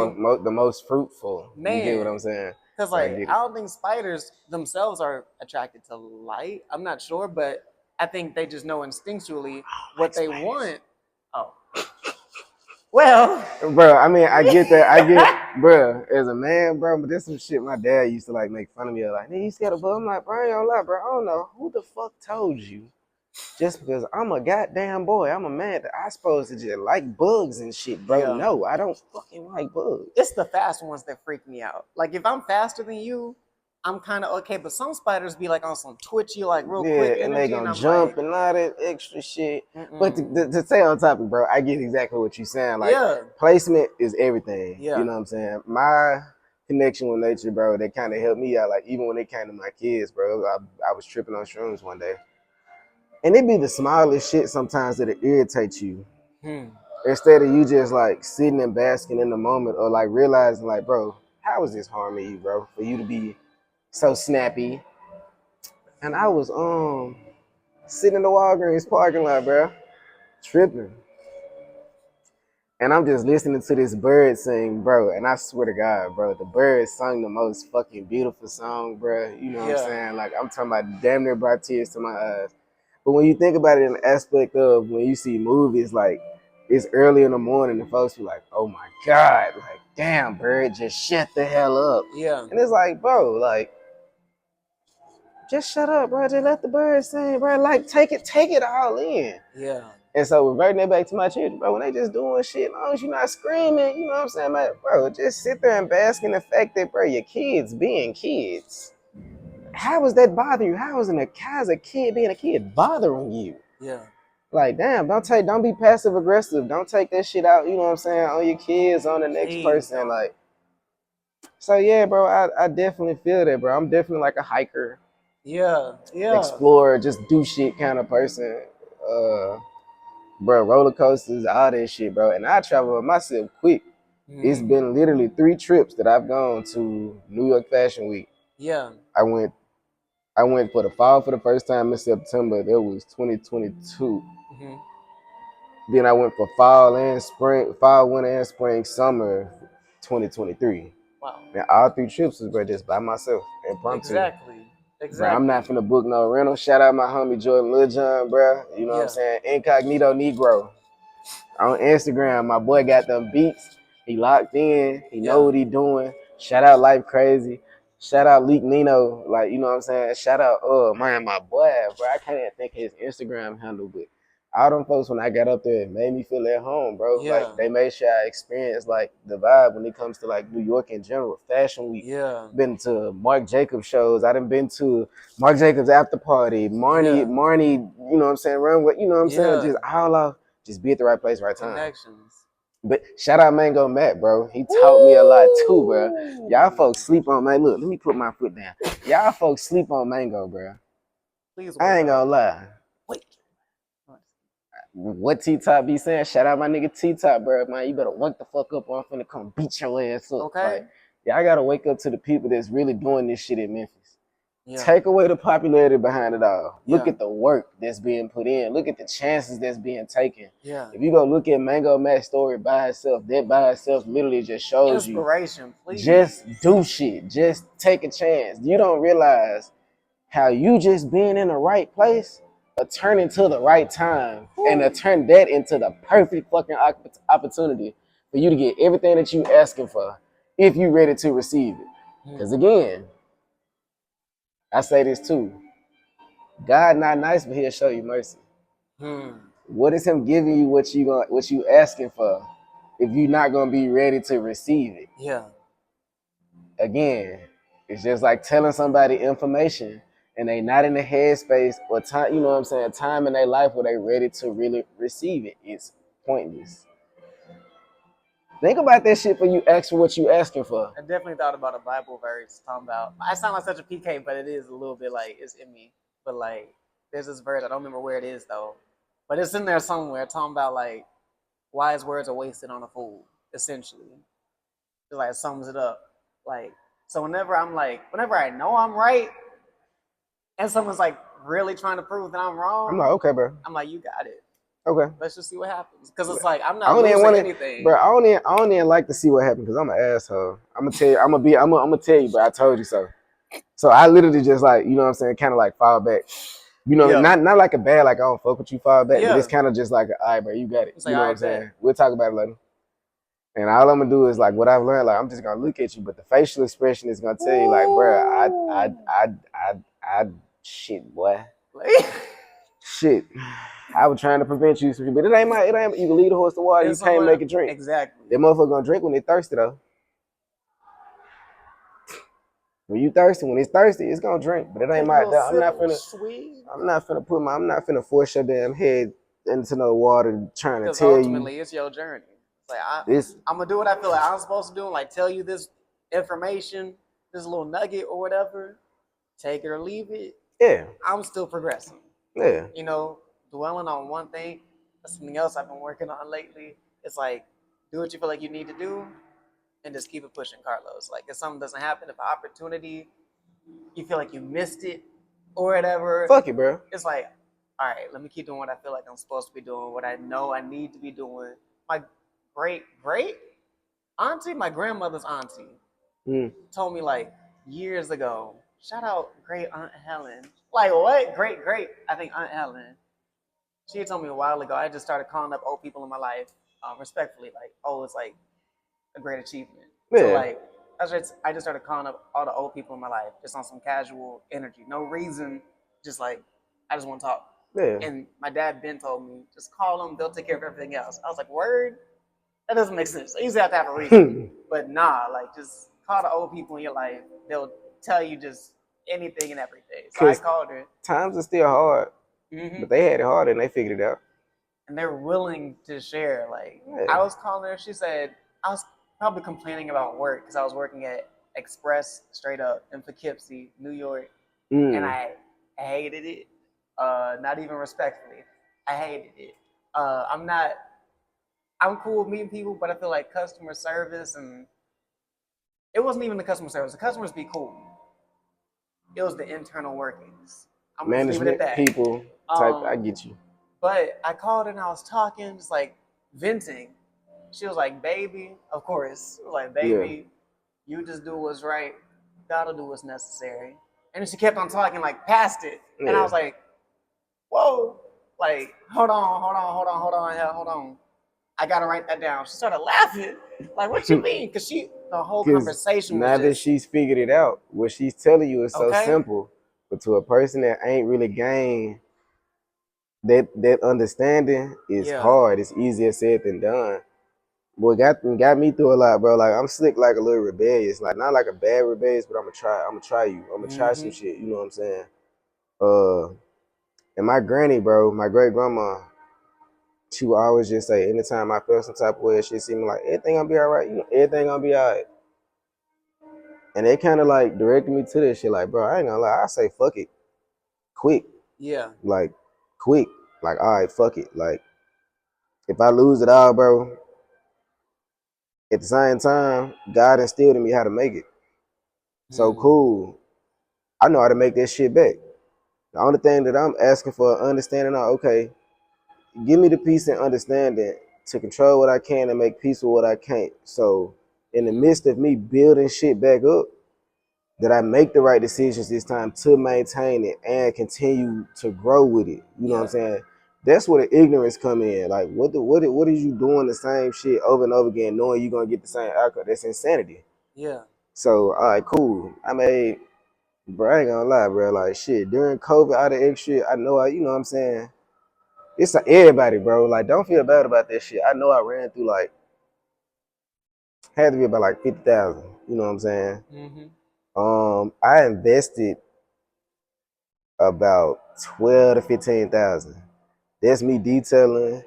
Speaker 2: the most fruitful.
Speaker 1: Man,
Speaker 2: you get what I'm saying?
Speaker 1: Because like I don't think spiders themselves are attracted to light. I'm not sure, but I think they just know instinctually what they want. Oh. Well,
Speaker 2: bro, I mean, I get that. Bro, as a man, bro, but there's some shit my dad used to like make fun of me of. Like, nigga, you scared of bugs? I'm like, bro, I ain't gonna lie, bro. I don't know who the fuck told you. Just because I'm a goddamn boy, I'm a man that I supposed to just like bugs and shit, bro. Yeah. No, I don't fucking like bugs.
Speaker 1: It's the fast ones that freak me out. Like if I'm faster than you, I'm kind of okay, but some spiders be like on some twitchy, like real quick energy,
Speaker 2: and they gonna jump like, and all that extra shit. But to stay on topic, bro, I get exactly what you're saying. Like placement is everything. Yeah. You know what I'm saying? My connection with nature, bro, that kind of helped me out. Like even when it came to my kids, bro, I was tripping on shrooms one day. And it be the smallest shit sometimes that it irritates you. Instead of you just like sitting and basking in the moment or like realizing like, bro, how is this harming you, bro? For you to be so snappy. And I was sitting in the Walgreens parking lot, bro, tripping. And I'm just listening to this bird sing, bro. And I swear to God, bro, the bird sung the most fucking beautiful song, bro. You know what I'm saying? Like I'm talking about damn near brought tears to my eyes. But when you think about it in the aspect of when you see movies, like it's early in the morning and folks be like, oh my God, like, damn, bird, just shut the hell up.
Speaker 1: Yeah.
Speaker 2: And it's like, bro, like, just shut up, bro. Just let the bird sing, bro. Like, take it all in.
Speaker 1: Yeah.
Speaker 2: And so reverting it back to my children, bro, when they just doing shit, as long as you're not screaming, you know what I'm saying, man, bro, just sit there and bask in the fact that, bro, your kids being kids. how is that bothering you? How is a kid being a kid bothering you?
Speaker 1: Yeah.
Speaker 2: Like, damn, don't be passive aggressive. Don't take that shit out, you know what I'm saying, on your kids, on the next person.
Speaker 1: Don't.
Speaker 2: Like, so yeah, bro, I definitely feel that, bro. I'm definitely like a hiker,
Speaker 1: Yeah.
Speaker 2: explorer, just do shit kind of person. Bro, roller coasters, all that shit, bro. And I travel myself quick. It's been literally 3 trips that I've gone to New York Fashion Week.
Speaker 1: Yeah.
Speaker 2: I went for the fall for the first time in September. That was 2022. Then I went for fall, winter, and spring, summer, 2023.
Speaker 1: Wow.
Speaker 2: And all 3 trips was, bro, just by myself, impromptu.
Speaker 1: Exactly.
Speaker 2: Bro, I'm not finna book no rental. Shout out my homie Jordan Lil John, bro. You know what I'm saying? Incognito Negro. On Instagram, my boy got them beats. He locked in. He know what he doing. Shout out Life Crazy. Shout out Leak Nino. Like, you know what I'm saying? Shout out, man, my boy, bro. I can't even think his Instagram handle, but all them folks, when I got up there, it made me feel at home, bro.
Speaker 1: Yeah.
Speaker 2: Like, they made sure I experienced, like, the vibe when it comes to, like, New York in general, Fashion Week.
Speaker 1: Yeah.
Speaker 2: Been to Marc Jacobs shows. I done been to Marc Jacobs after party. Marnie, you know what I'm saying? Runway, you know what I'm saying? Just all off. Just be at the right place, right time.
Speaker 1: Connections.
Speaker 2: But shout out Mango Matt, bro. He taught me a lot too, bro. Y'all folks sleep on man. Look, let me put my foot down. Y'all folks sleep on Mango, bro.
Speaker 1: Please.
Speaker 2: I ain't gonna lie.
Speaker 1: Wait.
Speaker 2: What T-Top be saying? Shout out my nigga T-Top, bro. Man, you better wake the fuck up or I'm finna come beat your ass up.
Speaker 1: Okay.
Speaker 2: Like, y'all gotta wake up to the people that's really doing this shit in Memphis. Yeah. Take away the popularity behind it all. Look at the work that's being put in. Look at the chances that's being taken.
Speaker 1: Yeah.
Speaker 2: If you go look at Mango Matt's story by itself, that by itself literally just shows
Speaker 1: inspiration, please.
Speaker 2: Just do shit. Just take a chance. You don't realize how you just being in the right place or turning to the right time and to turn that into the perfect fucking opportunity for you to get everything that you asking for if you ready to receive it. Because again, I say this too. God not nice, but he'll show you mercy. What is him giving you what you asking for if you're not gonna be ready to receive it?
Speaker 1: Yeah.
Speaker 2: Again, it's just like telling somebody information and they not in the headspace or time, you know what I'm saying, time in their life where they ready to really receive it. It's pointless. Think about that shit when you ask for what you asking for.
Speaker 1: I definitely thought about a Bible verse talking about. I sound like such a PK, but it is a little bit like it's in me. But like, there's this verse I don't remember where it is though, but it's in there somewhere talking about like wise words are wasted on a fool. Essentially, it like sums it up. Like, so whenever I know I'm right, and someone's like really trying to prove that I'm wrong,
Speaker 2: I'm like, okay, bro.
Speaker 1: I'm like, you got it.
Speaker 2: Okay.
Speaker 1: Let's just see what happens. Because it's like, I'm not losing anything.
Speaker 2: Bro, I don't even like to see what happens because I'm an asshole. I'm going to tell you, I'm going to tell you, but I told you so. So I literally just like, you know what I'm saying, kind of like fall back. You know, not like a bad, like I don't fuck with you, fall back, but it's kind of just like, all right, bro, you got it. It's like, you know what I'm saying? We'll talk about it later. And all I'm going to do is like what I've learned, like I'm just going to look at you, but the facial expression is going to tell you like, bro, shit, boy. Shit. I was trying to prevent you, but it ain't you can lead the horse to water, you can't make it drink.
Speaker 1: Exactly.
Speaker 2: That motherfucker gonna drink when they thirsty though. When you thirsty, when it's thirsty, it's gonna drink. But it ain't I'm not finna force your damn head into no water trying to tell you.
Speaker 1: Ultimately it's your journey. It's like I'm gonna do what I feel like I'm supposed to do, and like tell you this information, this little nugget or whatever. Take it or leave it.
Speaker 2: Yeah.
Speaker 1: I'm still progressing.
Speaker 2: Yeah.
Speaker 1: You know, dwelling on one thing, that's something else I've been working on lately. It's like, do what you feel like you need to do and just keep it pushing, Carlos. Like, if something doesn't happen, if an opportunity, you feel like you missed it or whatever.
Speaker 2: Fuck it, bro.
Speaker 1: It's like, all right, let me keep doing what I feel like I'm supposed to be doing, what I know I need to be doing. My great auntie, my grandmother's auntie, told me like years ago, shout out great Aunt Helen. Like, what? Great, I think Aunt Helen. She had told me a while ago, I just started calling up old people in my life, respectfully, like, oh, it's like a great achievement. Yeah. So like, I just started calling up all the old people in my life, just on some casual energy. No reason, just like, I just want to talk.
Speaker 2: Yeah.
Speaker 1: And my dad, Ben, told me, just call them, they'll take care of everything else. I was like, word? That doesn't make sense. I usually have to have a reason. But nah, like, just call the old people in your life. They'll tell you just anything and everything. So I called her.
Speaker 2: Times are still hard, but they had it hard and they figured it out.
Speaker 1: And they're willing to share. Like, I was calling her. She said, I was probably complaining about work because I was working at Express straight up in Poughkeepsie, New York. And I hated it. Not even respectfully. I hated it. I'm cool with meeting people, but I feel like customer service, and it wasn't even the customer service. The customers be cool. It was the internal workings. I'm gonna leave it at that.
Speaker 2: People type. I get you.
Speaker 1: But I called and I was talking, just like venting. She was like, "Baby," of course. Like, "Baby, you just do what's right. Gotta do what's necessary." And then she kept on talking like past it, and I was like, "Whoa!" Like, hold on. I gotta write that down. She started laughing. Like, what you mean? Because the whole conversation was
Speaker 2: now that she's figured it out, what she's telling you is so simple. But to a person that ain't really gained that understanding is hard. It's easier said than done. Boy, got me through a lot, bro. Like, I'm slick like a little rebellious. Like, not like a bad rebellious, but I'm gonna try you. I'm gonna try some shit. You know what I'm saying? And my granny, bro, my great grandma, she would always just say, anytime I felt some type of way, she'd see me like, everything gonna be all right. You know, everything gonna be all right. And they kind of like directed me to this shit. Like, bro, I ain't gonna lie. I say, fuck it. Quick.
Speaker 1: Yeah.
Speaker 2: Like, quick. Like, all right, fuck it. Like, if I lose it all, bro, at the same time, God instilled in me how to make it. So cool. I know how to make that shit back. The only thing that I'm asking for understanding on, okay, give me the peace and understanding to control what I can and make peace with what I can't. So in the midst of me building shit back up, that I make the right decisions this time to maintain it and continue to grow with it. You know what I'm saying? That's where the ignorance come in. Like, what is you doing the same shit over and over again, knowing you're gonna get the same outcome? That's insanity.
Speaker 1: Yeah.
Speaker 2: So, all right, cool. Bro, I ain't gonna lie, bro. Like, shit, during COVID, all the extra shit, I know you know what I'm saying? It's everybody, bro. Like, don't feel bad about that shit. I know I ran through, like, had to be about, like, 50,000. You know what I'm saying? I invested about 12 to 15,000. That's me detailing.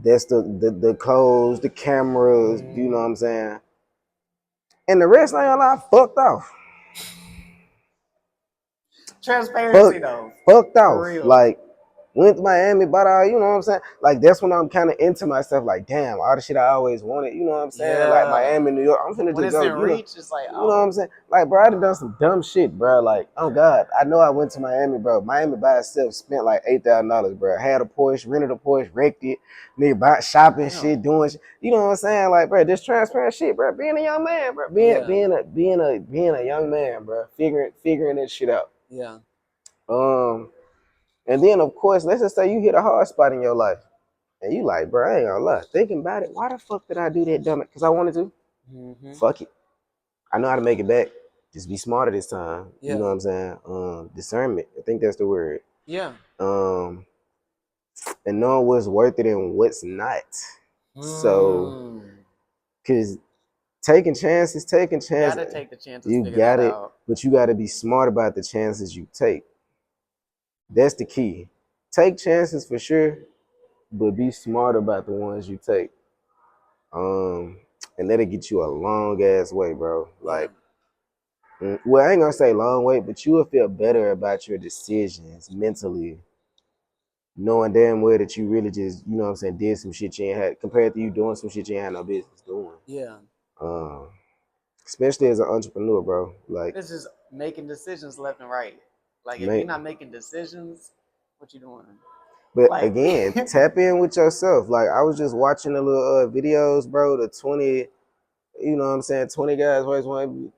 Speaker 2: That's the clothes, the cameras, you know what I'm saying? And the rest, I ain't gonna lie, fucked off.
Speaker 1: Transparency, though.
Speaker 2: Fucked off. Like, went to Miami, but you know what I'm saying? Like, that's when I'm kind of into myself. Like, damn, all the shit I always wanted. You know what I'm saying? Like, Miami, New York. I'm finna just go.
Speaker 1: It's like,
Speaker 2: you know what I'm saying? Like, bro, I done some dumb shit, bro. Like, oh God, I know I went to Miami, bro. Miami by itself spent like $8,000, bro. Had a Porsche, rented a Porsche, wrecked it. Nigga, buy shopping shit, doing shit. You know what I'm saying? Like, bro, this transparent shit, bro. Being a young man, bro. Being a young man, bro. Figuring this shit out.
Speaker 1: Yeah.
Speaker 2: And then, of course, let's just say you hit a hard spot in your life. And you like, bro, I ain't gonna lie. Thinking about it, why the fuck did I do that, dumb it? Because I wanted to. Fuck it. I know how to make it back. Just be smarter this time. You know what I'm saying? Discernment. I think that's the word.
Speaker 1: Yeah.
Speaker 2: And knowing what's worth it and what's not. So, because taking chances.
Speaker 1: You gotta take the chances.
Speaker 2: You got it, but you gotta be smart about the chances you take. That's the key. Take chances for sure, but be smart about the ones you take. And that'll get you a long ass way, bro. Like, well, I ain't gonna say long way, but you will feel better about your decisions mentally, knowing damn well that you really just, you know what I'm saying, did some shit you ain't had, compared to you doing some shit you ain't had no business doing.
Speaker 1: Yeah.
Speaker 2: Especially as an entrepreneur, bro. Like,
Speaker 1: this is making decisions left and right. Like, if you're not making decisions, what you doing?
Speaker 2: But like, again, tap in with yourself. Like, I was just watching the little videos, bro. The 20, you know what I'm saying, 20 guys versus one,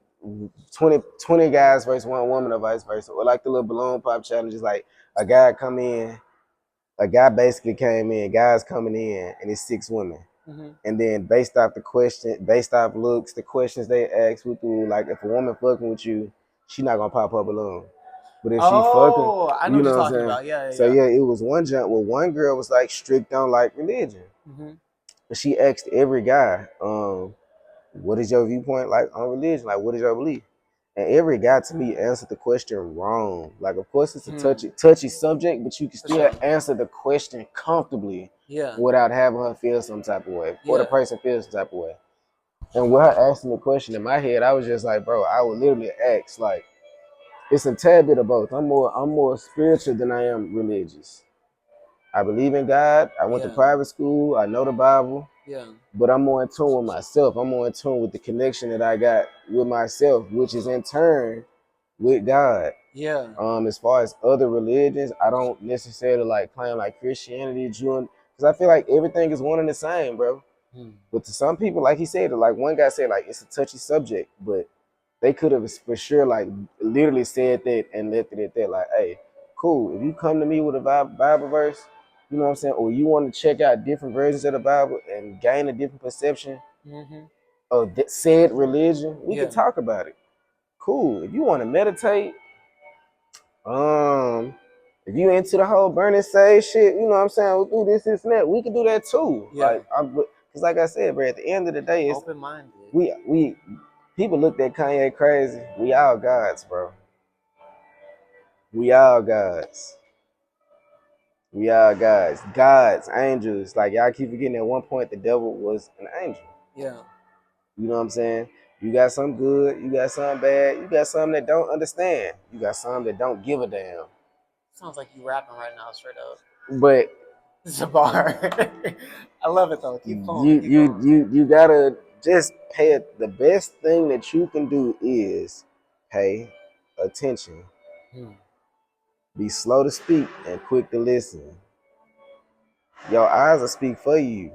Speaker 2: 20 guys versus one woman or vice versa. Or like the little balloon pop challenges, like a guy basically came in, guys coming in, and it's 6 women. And then based off looks, the questions they ask, like if a woman fucking with you, she not gonna pop her balloon. But if she fucking,
Speaker 1: I know what you're talking about. Yeah.
Speaker 2: So yeah, it was one jump where one girl was like strict on like religion. But she asked every guy, what is your viewpoint like on religion? Like, what is your belief? And every guy to me answered the question wrong. Like, of course, it's a touchy subject, but you can still answer the question comfortably without having her feel some type of way, or the person feel some type of way. And with her asking the question in my head, I was just like, bro, I would literally ask, like, it's a tad bit of both. I'm more spiritual than I am religious. I believe in God. I went to private school. I know the Bible.
Speaker 1: Yeah.
Speaker 2: But I'm more in tune with myself. I'm more in tune with the connection that I got with myself, which is in turn with God.
Speaker 1: Yeah.
Speaker 2: As far as other religions, I don't necessarily like claim like Christianity, Jew, because I feel like everything is one and the same, bro. But to some people, like he said, like one guy said, like it's a touchy subject, but they could have for sure like literally said that and left it at that. Like, hey, cool. If you come to me with a Bible verse, you know what I'm saying, or you want to check out different versions of the Bible and gain a different perception of that said religion, we can talk about it. Cool. If you want to meditate, if you into the whole burning sage shit, you know what I'm saying, we'll do this and that. We can do that too. Like, because like I said, bro, at the end of the day, it's
Speaker 1: open-minded.
Speaker 2: We people looked at Kanye crazy. We all gods, bro. We all gods. We all gods. Gods, angels. Like, y'all keep forgetting at one point the devil was an angel.
Speaker 1: Yeah.
Speaker 2: You know what I'm saying? You got some good, you got some bad, you got some that don't understand. You got some that don't give a damn.
Speaker 1: Sounds like you rapping right now, straight up.
Speaker 2: But
Speaker 1: it's a bar. I love it though. Keep going.
Speaker 2: You gotta just pay it. The best thing that you can do is pay attention. Be slow to speak and quick to listen. Your eyes will speak for you.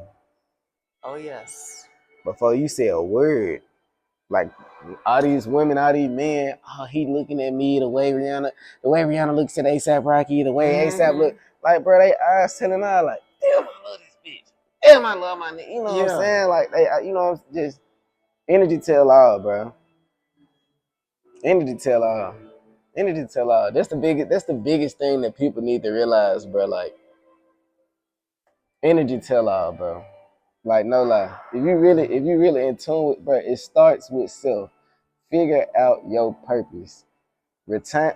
Speaker 1: Oh yes.
Speaker 2: Before you say a word, like all these women, all these men, oh, he looking at me the way Rihanna looks at ASAP Rocky, the way ASAP look, like, bro, they eyes telling out like, damn, I love this bitch. Damn, I love my nigga. You know what I'm saying? Like, they, you know, just energy tell all, bro. Energy tell all. Energy tell all. That's the biggest thing that people need to realize, bro. Like, energy tell all, bro. Like, no lie. If you really in tune with, bro, it starts with self. Figure out your purpose.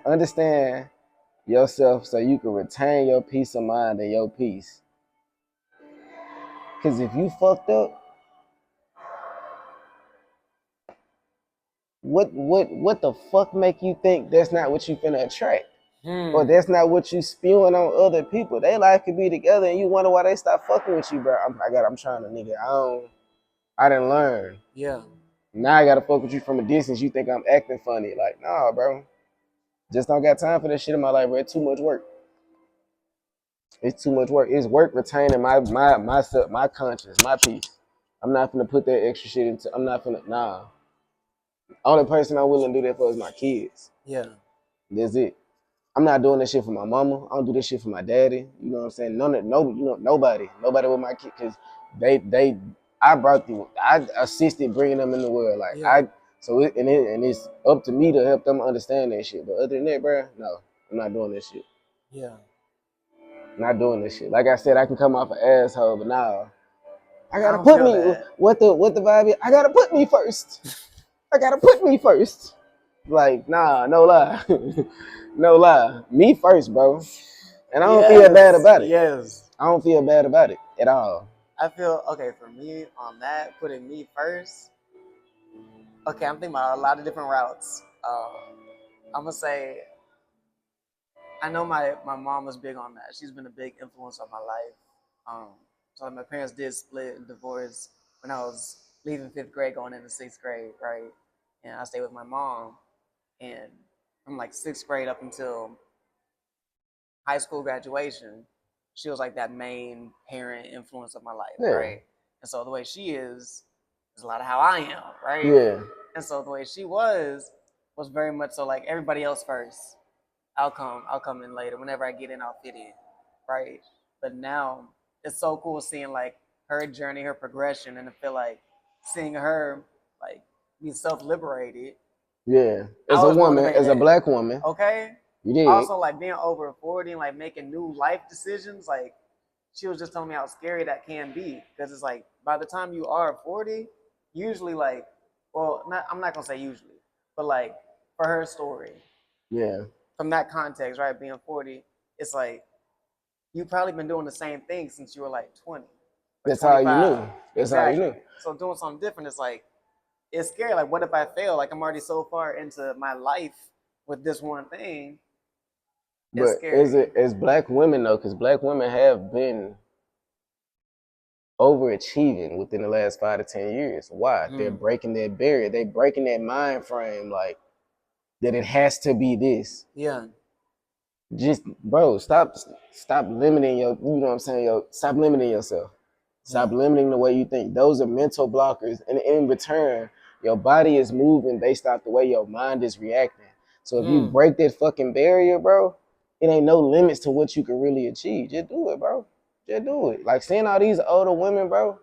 Speaker 2: Understand yourself so you can retain your peace of mind and your peace. Cause if you fucked up, what the fuck make you think that's not what you finna attract? Or that's not what you spewing on other people? They life could be together and you wonder why they stop fucking with you, bro. I'm trying to nigga. I didn't learn.
Speaker 1: Yeah.
Speaker 2: Now I gotta fuck with you from a distance. You think I'm acting funny? Like, nah, bro. Just don't got time for that shit in my life, bro. It's too much work. It's too much work. It's work retaining my conscience, my peace. I'm not gonna put that extra shit into. I'm not gonna. Nah. Only person I'm willing to do that for is my kids.
Speaker 1: Yeah.
Speaker 2: That's it. I'm not doing this shit for my mama. I don't do this shit for my daddy. You know what I'm saying? Nobody with my kids, because I assisted bringing them in the world. Like, it's up to me to help them understand that shit. But other than that, bro, no, I'm not doing this shit.
Speaker 1: Yeah.
Speaker 2: I'm not doing this shit. Like I said, I can come off an asshole, but now I gotta put me what the vibe is. I gotta put me first. I gotta put me first. Like, nah, no lie. No lie. Me first, bro. And I don't feel bad about it.
Speaker 1: Yes.
Speaker 2: I don't feel bad about it at all.
Speaker 1: I feel, okay, for me on that, putting me first, okay, I'm thinking about a lot of different routes. I'm going to say, I know my mom was big on that. She's been a big influence on my life. So my parents did split and divorce when I was leaving 5th grade, going into 6th grade, right? And I stayed with my mom. And from like 6th grade up until high school graduation, she was like that main parent influence of my life, right? And so the way she is a lot of how I am, right?
Speaker 2: Yeah.
Speaker 1: And so the way she was very much so like everybody else first. I'll come in later. Whenever I get in, I'll fit in, right? But now it's so cool seeing like her journey, her progression, and I feel like seeing her like be self-liberated.
Speaker 2: Yeah, as a woman, as a black woman.
Speaker 1: Okay.
Speaker 2: You did.
Speaker 1: Also, like being over 40 and like making new life decisions, like she was just telling me how scary that can be, because it's like by the time you are 40, usually like, well, I'm not gonna say usually, but like for her story.
Speaker 2: Yeah.
Speaker 1: From that context, right? Being 40, it's like you've probably been doing the same thing since you were like 20 or
Speaker 2: That's all you
Speaker 1: 25.
Speaker 2: knew. That's all you
Speaker 1: Exactly.
Speaker 2: knew.
Speaker 1: So doing something different is like it's scary. Like, what if I fail? Like, I'm already so far into my life with this one thing. It's
Speaker 2: But is
Speaker 1: scary.
Speaker 2: it as black women though? Because black women have been overachieving within the last 5 to 10 years. Why? They're breaking that barrier. They breaking that mind frame, like that it has to be this.
Speaker 1: Yeah.
Speaker 2: Just bro, stop limiting your. You know what I'm saying? Stop limiting yourself. Stop limiting the way you think. Those are mental blockers, and in return, your body is moving based off the way your mind is reacting. So if you break that fucking barrier, bro, it ain't no limits to what you can really achieve. Just do it, bro. Just do it. Like seeing all these older women, bro,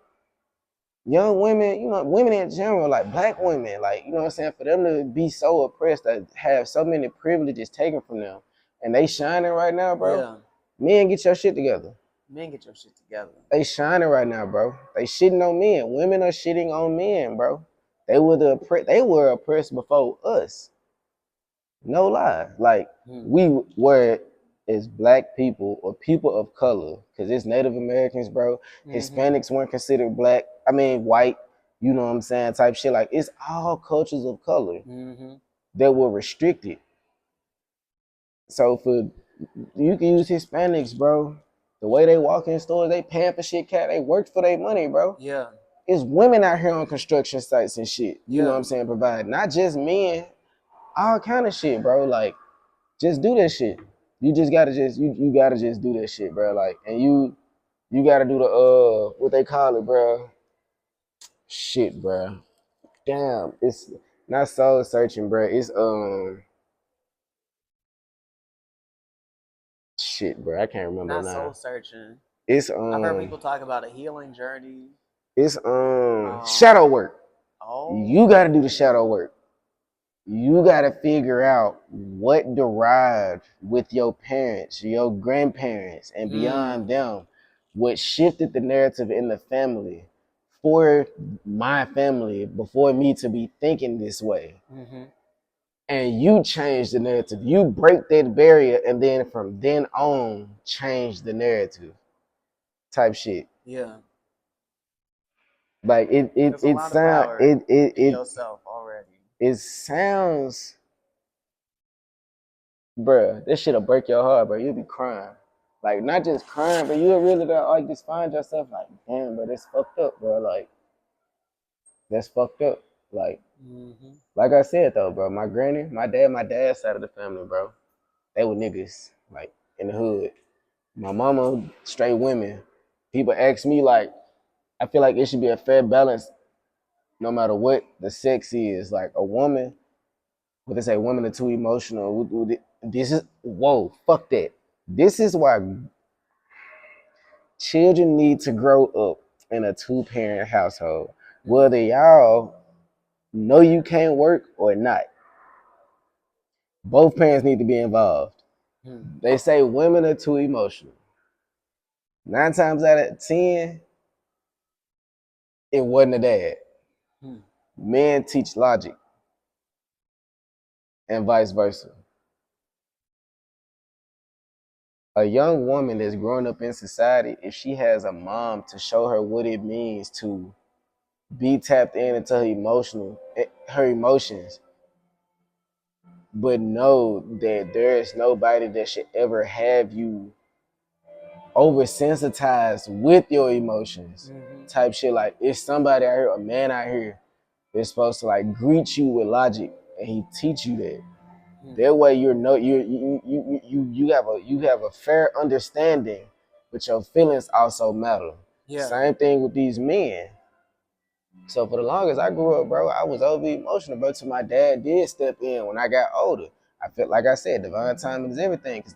Speaker 2: young women, you know, women in general, like black women, like, you know what I'm saying, for them to be so oppressed, that have so many privileges taken from them, and they shining right now, bro.
Speaker 1: Yeah.
Speaker 2: Men, get your shit together.
Speaker 1: Men, get your shit together.
Speaker 2: They shining right now, bro. They shitting on men. Women are shitting on men, bro. They were oppressed before us. No lie. Like we were as black people or people of color, because it's Native Americans, bro. Hispanics weren't considered black. I mean white, you know what I'm saying, type shit. Like it's all cultures of color that were restricted. So for you can use Hispanics, bro. The way they walk in stores, they paying for shit, cat. They worked for their money, bro.
Speaker 1: Yeah.
Speaker 2: It's women out here on construction sites and shit. You know what I'm
Speaker 1: Yeah.
Speaker 2: saying? Provide not just men, all kind of shit, bro. Like, just do that shit. You just gotta you gotta just do that shit, bro. Like, and you gotta do the what they call it, bro. Shit, bro. Damn, it's not soul searching, bro. It's shit, bro. I can't remember
Speaker 1: Not
Speaker 2: now.
Speaker 1: soul searching.
Speaker 2: It's
Speaker 1: I've heard people talk about a healing journey.
Speaker 2: It's shadow work.
Speaker 1: Oh.
Speaker 2: You gotta do the shadow work. You gotta figure out what derived with your parents, your grandparents, and beyond them, what shifted the narrative in the family for my family before me to be thinking this way. And you change the narrative. You break that barrier, and then from then on, change the narrative. Type shit.
Speaker 1: Yeah.
Speaker 2: Like it sounds
Speaker 1: in yourself already.
Speaker 2: It sounds, bruh, this shit'll break your heart, bro. You'll be crying. Like, not just crying, but you'll really like just find yourself like, damn, bro, that's fucked up, bro. Like, that's fucked up. Like I said though, bro, my granny, my dad's side of the family, bro, they were niggas, like in the hood. My mama, straight women. People ask me like, I feel like it should be a fair balance, no matter what the sex is. Like a woman, what they say, women are too emotional. This is fuck that. This is why children need to grow up in a 2-parent household, whether y'all know you can't work or not. Both parents need to be involved. They say women are too emotional. 9 times out of 10, it wasn't a dad. Men teach logic and vice versa. A young woman that's growing up in society, if she has a mom to show her what it means to be tapped into her emotions, but know that there is nobody that should ever have you oversensitized with your emotions, type shit. Like, it's somebody out here, a man out here, that's supposed to like greet you with logic, and he teach you that. That way, you have a fair understanding, but your feelings also matter. Yeah. Same thing with these men. So for the longest I grew up, bro, I was over emotional, bro, till my dad did step in when I got older. I felt like I said, divine timing is everything. Cause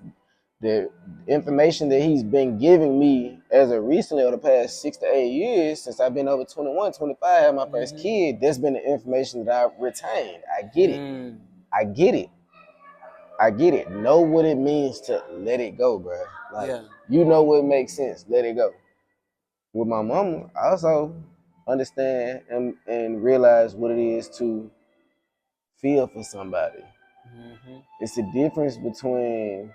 Speaker 2: the information that he's been giving me as of recently over the past 6 to 8 years, since I've been over 21, 25, had my first kid, that's been the information that I've retained. I get it. I get it. I get it. Know what it means to let it go, bro. Like, you know what makes sense. Let it go. With my mama, I also understand and realize what it is to feel for somebody.
Speaker 1: Mm-hmm.
Speaker 2: It's the difference between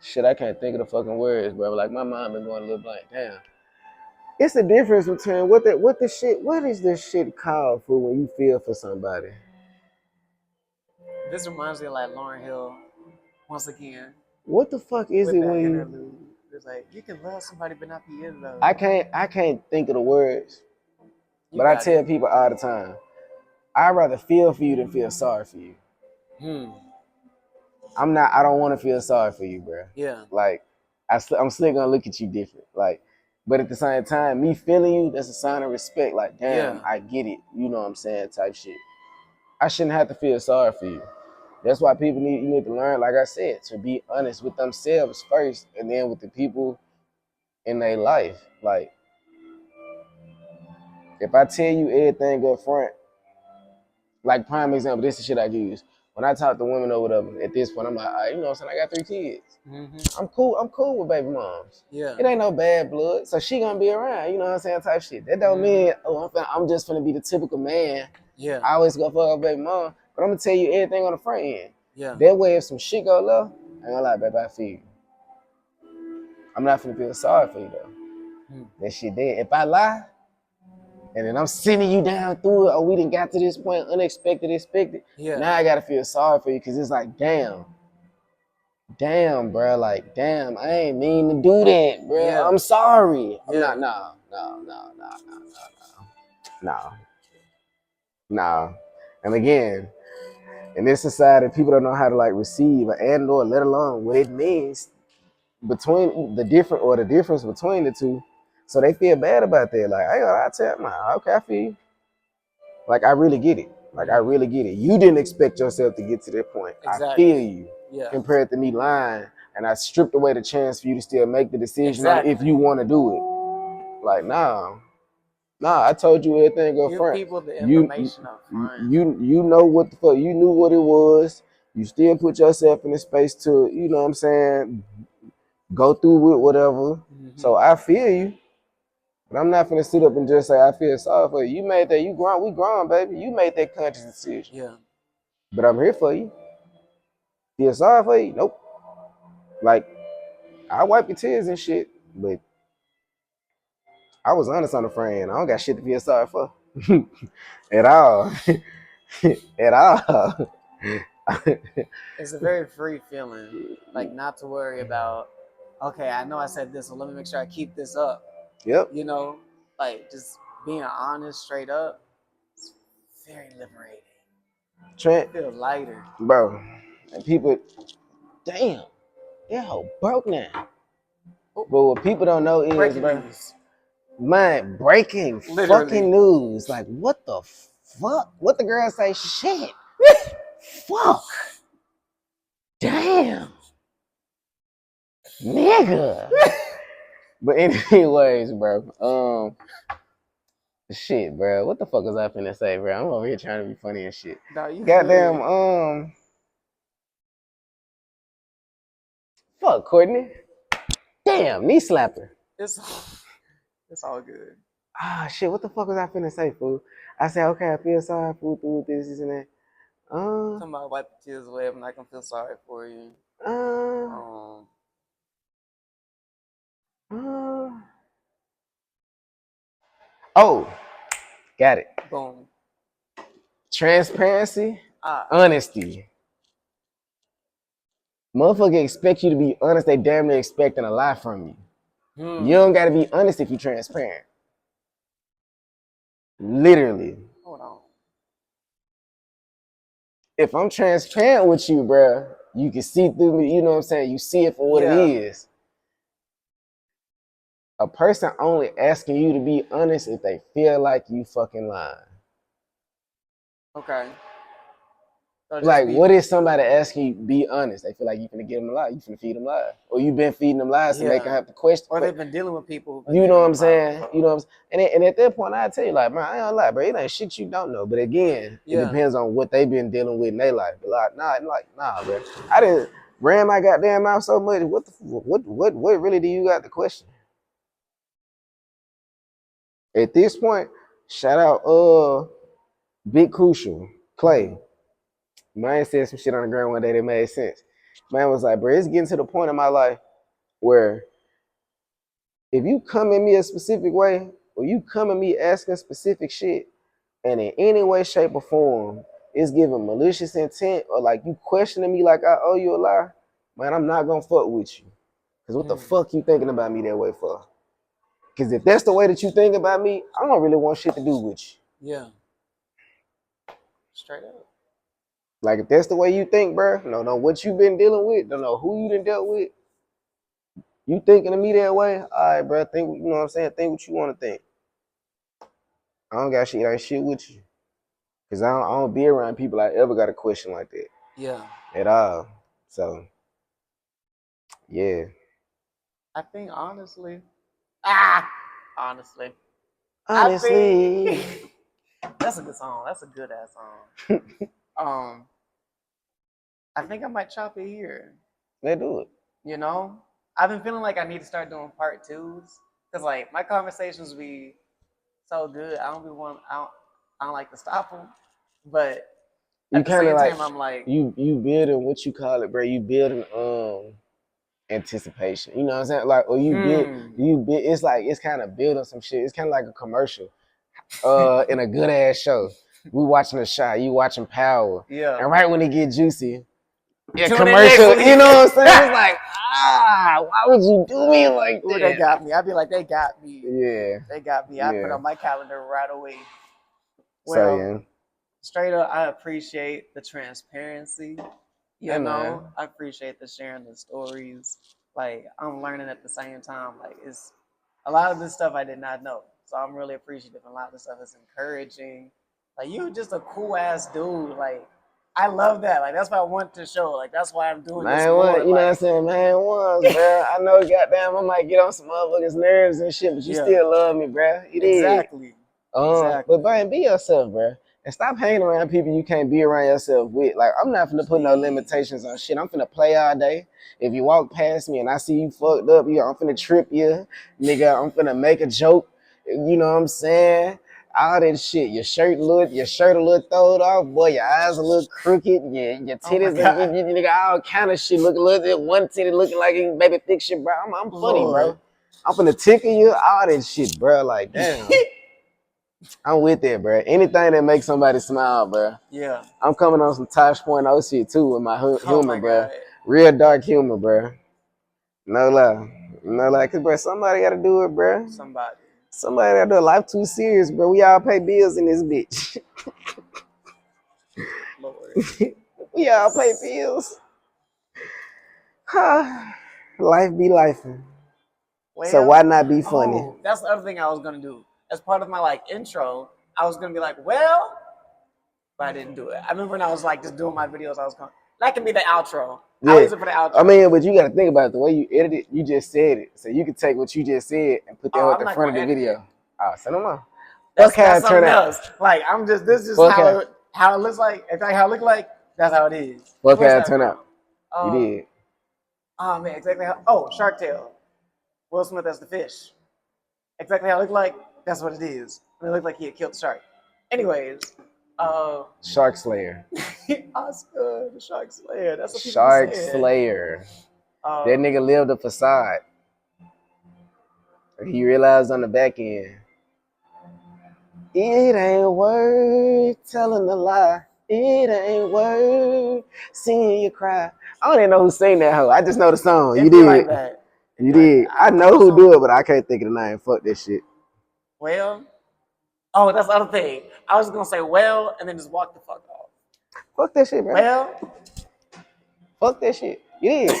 Speaker 2: shit. I can't think of the fucking words, bro. Like my mind been going a little blank. Damn. It's the difference between what is this shit called for when you feel for somebody?
Speaker 1: This reminds me of like Lauryn Hill once again
Speaker 2: What the fuck is
Speaker 1: with
Speaker 2: it
Speaker 1: that
Speaker 2: when you
Speaker 1: interlude. It's like you can love somebody but not be in love.
Speaker 2: I can't think of the words,
Speaker 1: You
Speaker 2: but I
Speaker 1: got it.
Speaker 2: tell people all the time, I'd rather feel for you than feel sorry for you. I don't want to feel sorry for you, bro.
Speaker 1: Yeah.
Speaker 2: Like, I'm still gonna look at you different. Like, but at the same time, me feeling you, that's a sign of respect. Like, damn,
Speaker 1: Yeah.
Speaker 2: I get it. You know what I'm saying? Type shit. I shouldn't have to feel sorry for you. That's why you need to learn, like I said, to be honest with themselves first, and then with the people in their life. Like, if I tell you everything up front, like prime example, this is shit I use. When I talk to women or whatever, at this point, I'm like, all right, you know what I'm saying? I got 3 kids.
Speaker 1: Mm-hmm.
Speaker 2: I'm cool with baby moms.
Speaker 1: Yeah.
Speaker 2: It ain't no bad blood, so she gonna be around. You know what I'm saying? Type shit. That don't mean I'm just gonna be the typical man.
Speaker 1: Yeah.
Speaker 2: I always go fuck a baby mom, but I'm gonna tell you everything on the front end.
Speaker 1: Yeah.
Speaker 2: That way, if some shit go left, I ain't gonna lie, baby, I feel you. I'm not gonna feel sorry for you though. That shit dead. If I lie, and then I'm sending you down through it, or we didn't got to this point, unexpected, expected.
Speaker 1: Yeah.
Speaker 2: Now I gotta feel sorry for you because it's like, damn, bro, like, damn, I ain't mean to do that, bro.
Speaker 1: Yeah.
Speaker 2: I'm sorry. I'm
Speaker 1: Yeah.
Speaker 2: not, no. And again, in this society, people don't know how to like receive and or let alone what it means between the difference between the two. So they feel bad about that. Like, I tell them, okay, I feel you. Like, I really get it. Like, I really get it. You didn't expect yourself to get to that point.
Speaker 1: Exactly.
Speaker 2: I feel you.
Speaker 1: Yeah.
Speaker 2: Compared to me lying, and I stripped away the chance for you to still make the decision on if you want to do it. Like, nah, I told you everything up front.
Speaker 1: Give people the information up front.
Speaker 2: You know what the fuck. You knew what it was. You still put yourself in the space to, you know what I'm saying, go through with whatever. Mm-hmm. So I feel you. But I'm not finna sit up and just say I feel sorry for you. You made that. We grown, baby. You made that conscious decision.
Speaker 1: Yeah.
Speaker 2: But I'm here for you. Feel sorry for you? Nope. Like, I wipe your tears and shit, but I was honest on the friend. I don't got shit to feel sorry for. At all. At all.
Speaker 1: It's a very free feeling. Like, not to worry about, okay, I know I said this, so let me make sure I keep this up.
Speaker 2: Yep.
Speaker 1: You know, like just being honest straight up, it's very liberating.
Speaker 2: Trent,
Speaker 1: I feel lighter.
Speaker 2: Bro. And people, damn, that hoe broke now. But what people don't know is,
Speaker 1: breaking
Speaker 2: bro,
Speaker 1: news.
Speaker 2: Man, breaking
Speaker 1: Literally.
Speaker 2: Fucking news. Like, what the fuck? What the girl say? Shit. Fuck. Damn. Nigga. But anyways, bro. Shit, bro. What the fuck was I finna say, bro? I'm over here trying to be funny and shit.
Speaker 1: No, you
Speaker 2: goddamn,
Speaker 1: good.
Speaker 2: Fuck, Courtney. Damn, knee slapper.
Speaker 1: It's all good.
Speaker 2: Ah, shit, what the fuck was I finna say, fool? I said, okay, I feel sorry for through this and that.
Speaker 1: Talking about wipe the tears away, I'm not gonna feel sorry for you.
Speaker 2: Oh, got it.
Speaker 1: Boom.
Speaker 2: Transparency, honesty. Motherfucker expect you to be honest, they damn near expecting a lie from you. You don't gotta be honest if you're transparent. Literally.
Speaker 1: Hold on.
Speaker 2: If I'm transparent with you, bro, you can see through me, you know what I'm saying? You see it for what it is. A person only asking you to be honest if they feel like you fucking lying.
Speaker 1: Okay. So
Speaker 2: like, what is somebody asking you be honest? They feel like you finna give them a lie, you finna feed them lies. Or you've been feeding them lies to make them have to question.
Speaker 1: Or they've been dealing with people.
Speaker 2: You know what I'm saying? You know what I'm saying? And at that point, I tell you, like, man, I ain't gonna lie, bro. It ain't shit you don't know. But again, it depends on what they've been dealing with in their life. But like, nah, bro. I didn't ran my goddamn mouth so much. What really do you got to question? At this point, shout out Big Crucial, Clay. Man said some shit on the ground one day that made sense. Man was like, bro, it's getting to the point in my life where if you come at me a specific way, or you come at me asking specific shit, and in any way, shape, or form, it's giving malicious intent, or like you questioning me like I owe you a lie, man, I'm not gonna fuck with you. Cause what the fuck you thinking about me that way for? Cause if that's the way that you think about me, I don't really want shit to do with you.
Speaker 1: Yeah. Straight up.
Speaker 2: Like if that's the way you think, bro, don't know what you been dealing with, don't know who you done dealt with. You thinking of me that way? All right, bro. Think, you know what I'm saying? Think what you want to think. I don't got shit like shit with you, cause I don't be around people I ever got a question like that.
Speaker 1: Yeah.
Speaker 2: At all. So, yeah.
Speaker 1: I think honestly. Honestly. That's a good song. That's a good ass song. I think I might chop it here.
Speaker 2: Let's do it.
Speaker 1: You know, I've been feeling like I need to start doing part twos because like my conversations be so good. I don't like to stop them, but
Speaker 2: you
Speaker 1: at the same
Speaker 2: like,
Speaker 1: time, I'm like
Speaker 2: you building what you call it, bro. You building anticipation. You know what I'm saying? Like, or you build. It's like it's kind of building some shit. It's kind of like a commercial, in a good ass show. We watching a shot. You watching Power.
Speaker 1: Yeah.
Speaker 2: And right when it get juicy, commercial. You know what I'm saying? It's like, why would you do me like that?
Speaker 1: They got me. I'd be like, they got me.
Speaker 2: Yeah.
Speaker 1: They got me. I put on my calendar right away.
Speaker 2: Well, so, yeah.
Speaker 1: Straight up, I appreciate the transparency. You know, I appreciate the sharing the stories. Like, I'm learning at the same time. Like, it's a lot of this stuff I did not know. So I'm really appreciative. A lot of this stuff is encouraging. Like, you're just a cool ass dude. Like, I love that. Like, that's what I want to show. Like, that's why I'm doing this more.
Speaker 2: You know what I'm saying? Man, bro. I know, goddamn, I might get on some motherfuckers' nerves and shit, but you still love me, bro. You did.
Speaker 1: Exactly.
Speaker 2: But, Brian, be yourself, bro. And stop hanging around people you can't be around yourself with. Like, I'm not finna put no limitations on shit. I'm finna play all day. If you walk past me and I see you fucked up, I'm finna trip you. Nigga, I'm finna make a joke. You know what I'm saying? All that shit. Your shirt a little throwed off, boy. Your eyes a little crooked. Your titties, you nigga, all kind of shit. Look a little bit. One titty looking like a baby picture, bro. I'm funny, bro. I'm finna tickle you. All that shit, bro. Like, damn. I'm with that, bro. Anything that makes somebody smile, bro.
Speaker 1: Yeah.
Speaker 2: I'm coming on some Tosh.0 shit too with my humor, bro. Real dark humor, bro. No lie. Cause, bro, somebody gotta do it, bro. Somebody gotta do it. Life too serious, bro. We all pay bills in this bitch. Lord. We all pay bills. Life be lifing. Well, so why not be funny?
Speaker 1: That's the other thing I was gonna do. As part of my intro, I was gonna be like, well, but I didn't do it. I remember when I was just doing my videos, I was going, that can be the outro.
Speaker 2: Yeah.
Speaker 1: I use it for the outro.
Speaker 2: I mean, but you gotta think about it. The way you edit it, you just said it. So you can take what you just said and put that at the front of the video. So no more.
Speaker 1: That's something else. This is how it looks like. In fact, how it look like, that's how it is.
Speaker 2: What can it turn out? You did.
Speaker 1: Oh man, exactly how Shark Tale. Will Smith as the fish. Exactly how it looked like. That's what it is. It looked like he had killed the shark. Anyways,
Speaker 2: Shark Slayer.
Speaker 1: Oscar, the Shark Slayer. That's what people
Speaker 2: Shark
Speaker 1: said.
Speaker 2: Slayer. That nigga lived a facade. He realized on the back end, it ain't worth telling a lie. It ain't worth seeing you cry. I don't even know who sang that hoe. I just know the song. You did.
Speaker 1: Like that.
Speaker 2: You did. I know who do it, but I can't think of the name. Fuck this shit.
Speaker 1: Well, that's the other thing. I was gonna say and then just walk the fuck off.
Speaker 2: Fuck that shit, bro.
Speaker 1: Well,
Speaker 2: fuck that shit. You did.